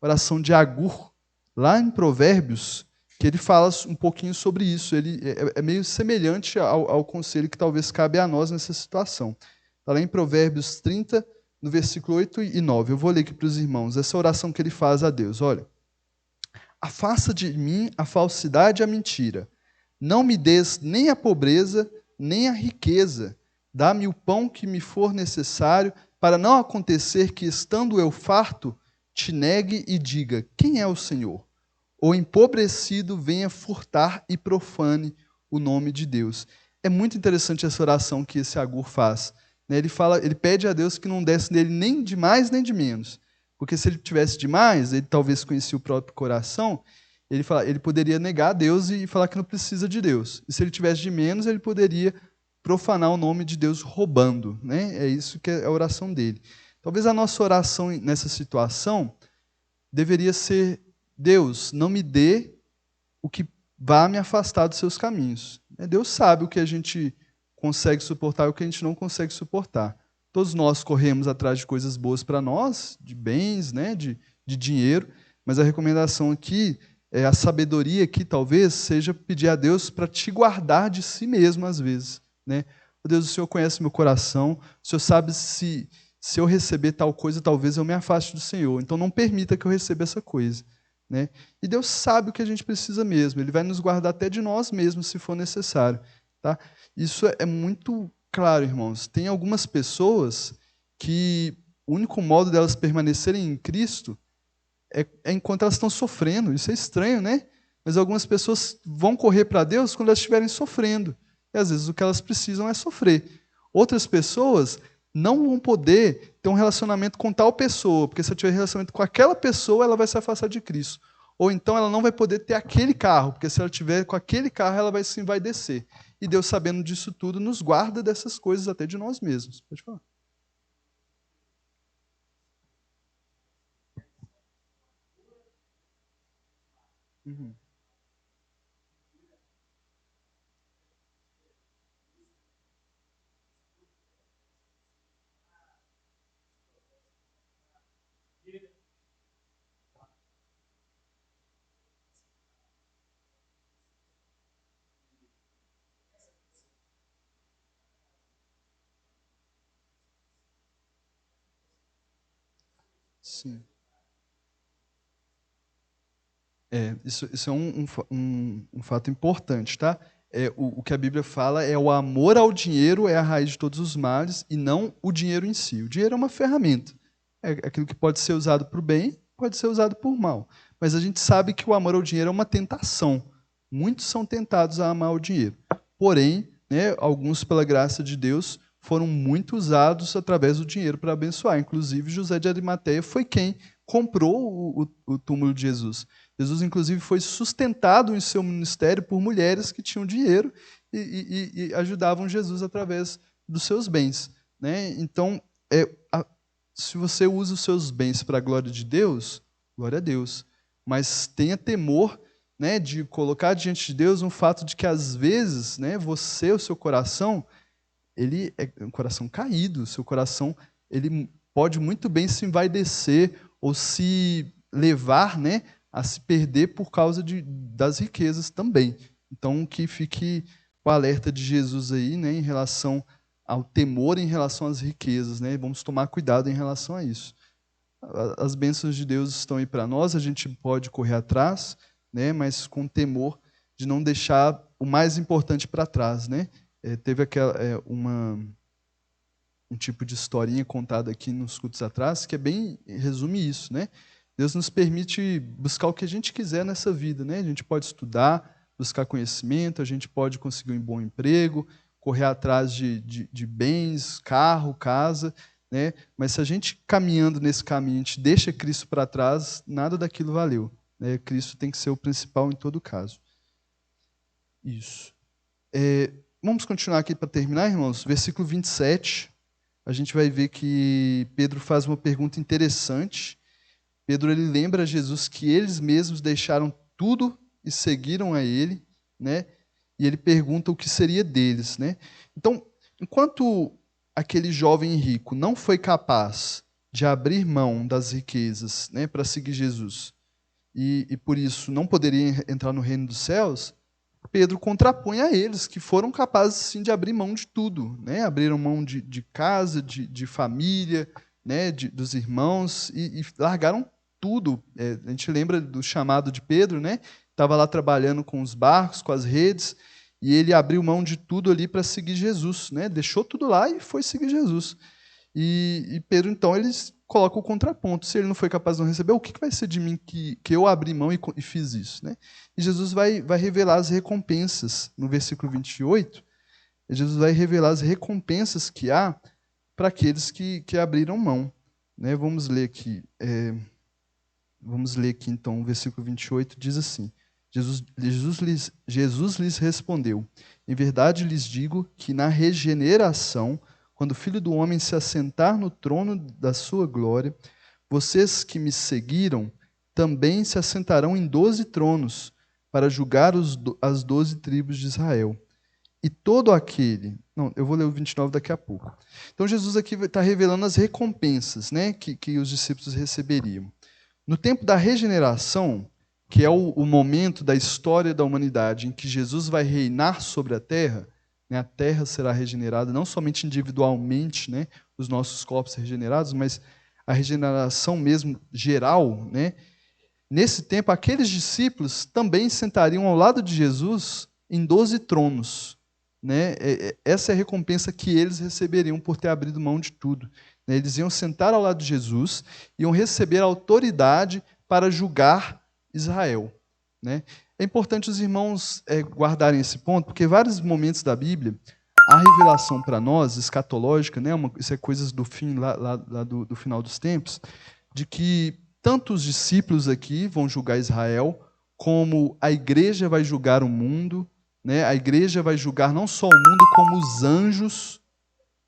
oração de Agur, lá em Provérbios, que ele fala um pouquinho sobre isso. Ele é meio semelhante ao conselho que talvez cabe a nós nessa situação. Está lá em Provérbios 30, no versículo 8 e 9. Eu vou ler aqui para os irmãos essa oração que ele faz a Deus. Olha, afasta de mim a falsidade e a mentira. Não me des nem a pobreza, nem a riqueza. Dá-me o pão que me for necessário, para não acontecer que, estando eu farto, te negue e diga, quem é o Senhor? Ou empobrecido venha furtar e profane o nome de Deus. É muito interessante essa oração que esse Agur faz. Né? Ele pede a Deus que não desse nele nem de mais nem de menos. Porque se ele tivesse de mais, ele talvez conhecia o próprio coração, ele poderia negar a Deus e falar que não precisa de Deus. E se ele tivesse de menos, ele poderia profanar o nome de Deus roubando. Né? É isso que é a oração dele. Talvez a nossa oração nessa situação deveria ser: Deus, não me dê o que vá me afastar dos seus caminhos. Deus sabe o que a gente consegue suportar e o que a gente não consegue suportar. Todos nós corremos atrás de coisas boas para nós, de bens, né, de dinheiro, mas a recomendação aqui, a sabedoria aqui talvez seja pedir a Deus para te guardar de si mesmo às vezes. Né? Deus, o Senhor conhece meu coração, o Senhor sabe se eu receber tal coisa, talvez eu me afaste do Senhor. Então não permita que eu receba essa coisa. Né? E Deus sabe o que a gente precisa mesmo. Ele vai nos guardar até de nós mesmos, se for necessário. Tá? Isso é muito claro, irmãos. Tem algumas pessoas que o único modo delas permanecerem em Cristo é enquanto elas estão sofrendo. Isso é estranho, né? Mas algumas pessoas vão correr para Deus quando elas estiverem sofrendo. E às vezes o que elas precisam é sofrer. Outras pessoas não vão poder ter um relacionamento com tal pessoa, porque se eu tiver relacionamento com aquela pessoa, ela vai se afastar de Cristo. Ou então ela não vai poder ter aquele carro, porque se ela tiver com aquele carro, ela vai se envaidecer. E Deus, sabendo disso tudo, nos guarda dessas coisas até de nós mesmos. Pode falar. Uhum. Sim. Isso é um fato importante, tá? O que a Bíblia fala é o amor ao dinheiro é a raiz de todos os males e não o dinheiro em si. O dinheiro é uma ferramenta. É aquilo que pode ser usado para o bem, pode ser usado por mal. Mas a gente sabe que o amor ao dinheiro é uma tentação. Muitos são tentados a amar o dinheiro. Porém, né, alguns, pela graça de Deus, foram muito usados através do dinheiro para abençoar. Inclusive, José de Arimateia foi quem comprou o túmulo de Jesus. Jesus, inclusive, foi sustentado em seu ministério por mulheres que tinham dinheiro e ajudavam Jesus através dos seus bens. Né? Então, se você usa os seus bens para a glória de Deus, glória a Deus. Mas tenha temor, né, de colocar diante de Deus um fato de que, às vezes, né, você, o seu coração, ele é um coração caído. O seu coração ele pode muito bem se envaidecer ou se levar, né, a se perder por causa das riquezas também. Então, que fique o alerta de Jesus aí, né, em relação ao temor em relação às riquezas, né? Vamos tomar cuidado em relação a isso. As bênçãos de Deus estão aí para nós, a gente pode correr atrás, né, mas com temor de não deixar o mais importante para trás, né? Teve um tipo de historinha contada aqui nos cultos atrás que resume isso, né? Deus nos permite buscar o que a gente quiser nessa vida, né? A gente pode estudar, buscar conhecimento, a gente pode conseguir um bom emprego, correr atrás de bens, carro, casa, né? Mas se a gente caminhando nesse caminho, a gente deixa Cristo para trás, nada daquilo valeu, né? Cristo tem que ser o principal em todo caso. Isso. Vamos continuar aqui para terminar, irmãos. Versículo 27, a gente vai ver que Pedro faz uma pergunta interessante. Pedro ele lembra a Jesus que eles mesmos deixaram tudo e seguiram a ele, né? E ele pergunta o que seria deles, né? Então, enquanto aquele jovem rico não foi capaz de abrir mão das riquezas, né, para seguir Jesus, e por isso não poderia entrar no reino dos céus, Pedro contrapõe a eles, que foram capazes sim de abrir mão de tudo, né? Abriram mão de casa, de família, né? Dos irmãos, e largaram tudo. A gente lembra do chamado de Pedro, né? Estava lá trabalhando com os barcos, com as redes, e ele abriu mão de tudo ali para seguir Jesus, né? Deixou tudo lá e foi seguir Jesus. E Pedro, então, eles colocam o contraponto. Se ele não foi capaz de não receber, o que vai ser de mim que eu abri mão e fiz isso? Né? E Jesus vai revelar as recompensas. No versículo 28, Jesus vai revelar as recompensas que há para aqueles que abriram mão. Né? Vamos ler aqui. Então, o versículo 28 diz assim: Jesus lhes respondeu: em verdade lhes digo que na regeneração, quando o Filho do Homem se assentar no trono da sua glória, vocês que me seguiram também se assentarão em 12 tronos para julgar as 12 tribos de Israel. E todo aquele... Não, eu vou ler o 29 daqui a pouco. Então, Jesus aqui está revelando as recompensas, né, que os discípulos receberiam. No tempo da regeneração, que é o momento da história da humanidade em que Jesus vai reinar sobre a terra, né, a terra será regenerada, não somente individualmente, né, os nossos corpos regenerados, mas a regeneração mesmo geral. Né? Nesse tempo, aqueles discípulos também sentariam ao lado de Jesus em 12 tronos. Né? Essa é a recompensa que eles receberiam por ter abrido mão de tudo. Eles iam sentar ao lado de Jesus, iam receber autoridade para julgar Israel. Né? É importante os irmãos guardarem esse ponto, porque em vários momentos da Bíblia, a revelação para nós, escatológica, né, isso é coisas do fim, lá do final dos tempos, de que tanto os discípulos aqui vão julgar Israel, como a igreja vai julgar o mundo, né? A igreja vai julgar não só o mundo, como os anjos.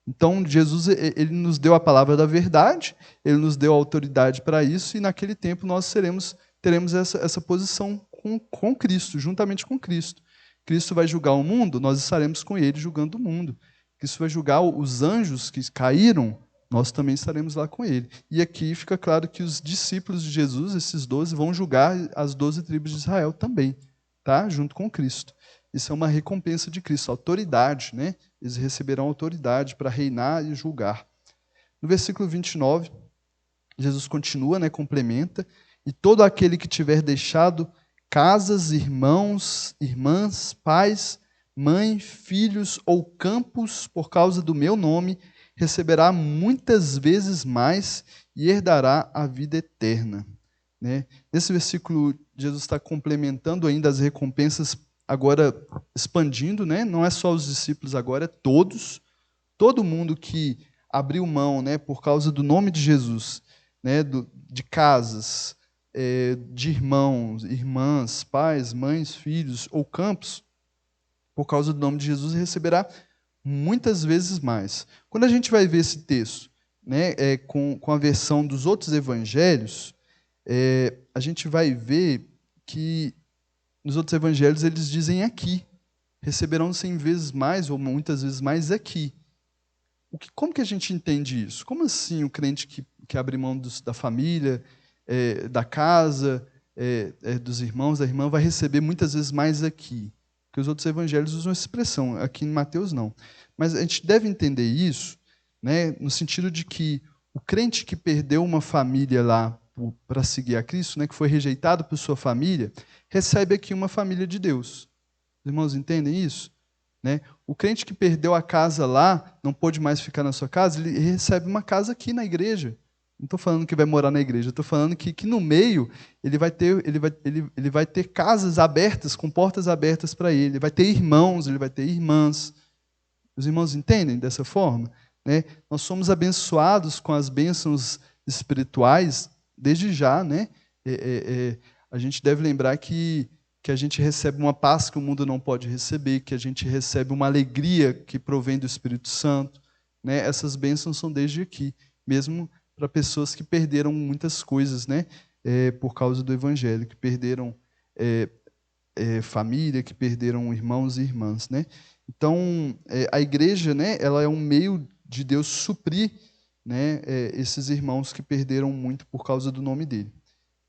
Então, Jesus ele nos deu a palavra da verdade, ele nos deu a autoridade para isso, e naquele tempo nós teremos essa posição com Cristo, juntamente com Cristo. Cristo vai julgar o mundo, nós estaremos com ele julgando o mundo. Cristo vai julgar os anjos que caíram, nós também estaremos lá com ele. E aqui fica claro que os discípulos de Jesus, esses 12, vão julgar as 12 tribos de Israel também, tá? Junto com Cristo. Isso é uma recompensa de Cristo, autoridade, né? Eles receberão autoridade para reinar e julgar. No versículo 29, Jesus continua, né, complementa, e todo aquele que tiver deixado casas, irmãos, irmãs, pais, mãe, filhos ou campos por causa do meu nome, receberá muitas vezes mais e herdará a vida eterna. Né? Nesse versículo, Jesus está complementando ainda as recompensas, agora expandindo, né? Não é só os discípulos agora, é todos, todo mundo que abriu mão, né, por causa do nome de Jesus, né, de casas, de irmãos, irmãs, pais, mães, filhos ou campos, por causa do nome de Jesus, receberá muitas vezes mais. Quando a gente vai ver esse texto, né, com a versão dos outros evangelhos, a gente vai ver que nos outros evangelhos eles dizem aqui, receberão 100 vezes mais ou muitas vezes mais aqui. Como que a gente entende isso? Como assim o crente que abre mão da família, da casa, dos irmãos, da irmã, vai receber muitas vezes mais aqui? Porque os outros evangelhos usam essa expressão, aqui em Mateus não. Mas a gente deve entender isso, né, no sentido de que o crente que perdeu uma família lá para seguir a Cristo, né, que foi rejeitado por sua família, recebe aqui uma família de Deus. Os irmãos entendem isso? Né? O crente que perdeu a casa lá, não pôde mais ficar na sua casa, ele recebe uma casa aqui na igreja. Não estou falando que vai morar na igreja, estou falando que no meio ele vai ter casas abertas, com portas abertas para ele. Ele vai ter irmãos, ele vai ter irmãs. Os irmãos entendem dessa forma? Né? Nós somos abençoados com as bênçãos espirituais desde já. Né? A gente deve lembrar que a gente recebe uma paz que o mundo não pode receber, que a gente recebe uma alegria que provém do Espírito Santo. Né? Essas bênçãos são desde aqui, mesmo para pessoas que perderam muitas coisas, né? Por causa do Evangelho, que perderam família, que perderam irmãos e irmãs. Né? Então, a igreja, né, ela é um meio de Deus suprir, né, esses irmãos que perderam muito por causa do nome dele.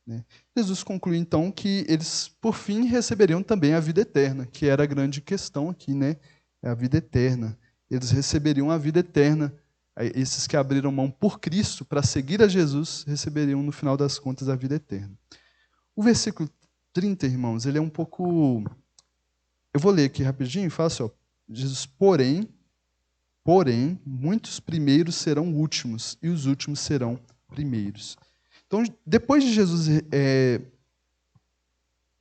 Né? Jesus conclui, então, que eles, por fim, receberiam também a vida eterna, que era a grande questão aqui, né? A vida eterna. Eles receberiam a vida eterna. Esses que abriram mão por Cristo para seguir a Jesus, receberiam, no final das contas, a vida eterna. O versículo 30, irmãos, ele é um pouco... Eu vou ler aqui rapidinho e falo assim, ó, Jesus, porém, muitos primeiros serão últimos, e os últimos serão primeiros. Então, depois de Jesus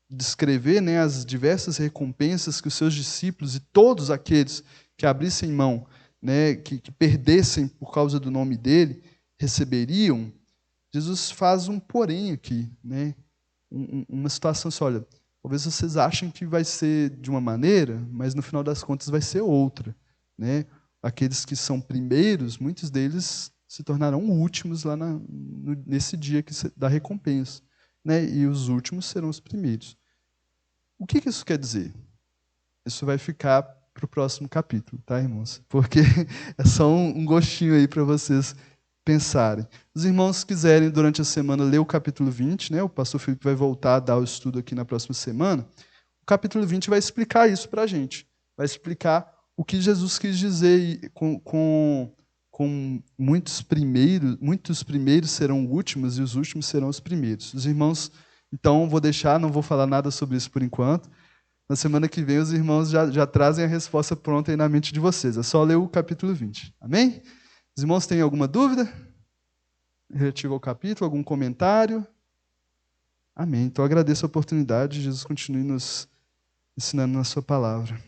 descrever, né, as diversas recompensas que os seus discípulos e todos aqueles que abrissem mão, né, que perdessem por causa do nome dele, receberiam, Jesus faz um porém aqui, né, uma situação assim, olha, talvez vocês achem que vai ser de uma maneira, mas no final das contas vai ser outra. Né? Aqueles que são primeiros, muitos deles se tornarão últimos lá nesse dia da recompensa. Né? E os últimos serão os primeiros. O que isso quer dizer? Isso vai ficar para o próximo capítulo, tá, irmãos? Porque é só um gostinho aí para vocês pensarem. Os irmãos quiserem, durante a semana, ler o capítulo 20, né? O pastor Felipe vai voltar a dar o estudo aqui na próxima semana. O capítulo 20 vai explicar isso para a gente. Vai explicar o que Jesus quis dizer com muitos primeiros serão últimos e os últimos serão os primeiros. Os irmãos, então, não vou falar nada sobre isso por enquanto. Na semana que vem, os irmãos já trazem a resposta pronta aí na mente de vocês. É só ler o capítulo 20. Amém? Os irmãos têm alguma dúvida relativa ao capítulo? Algum comentário? Amém. Então, agradeço a oportunidade. Jesus continue nos ensinando na sua palavra.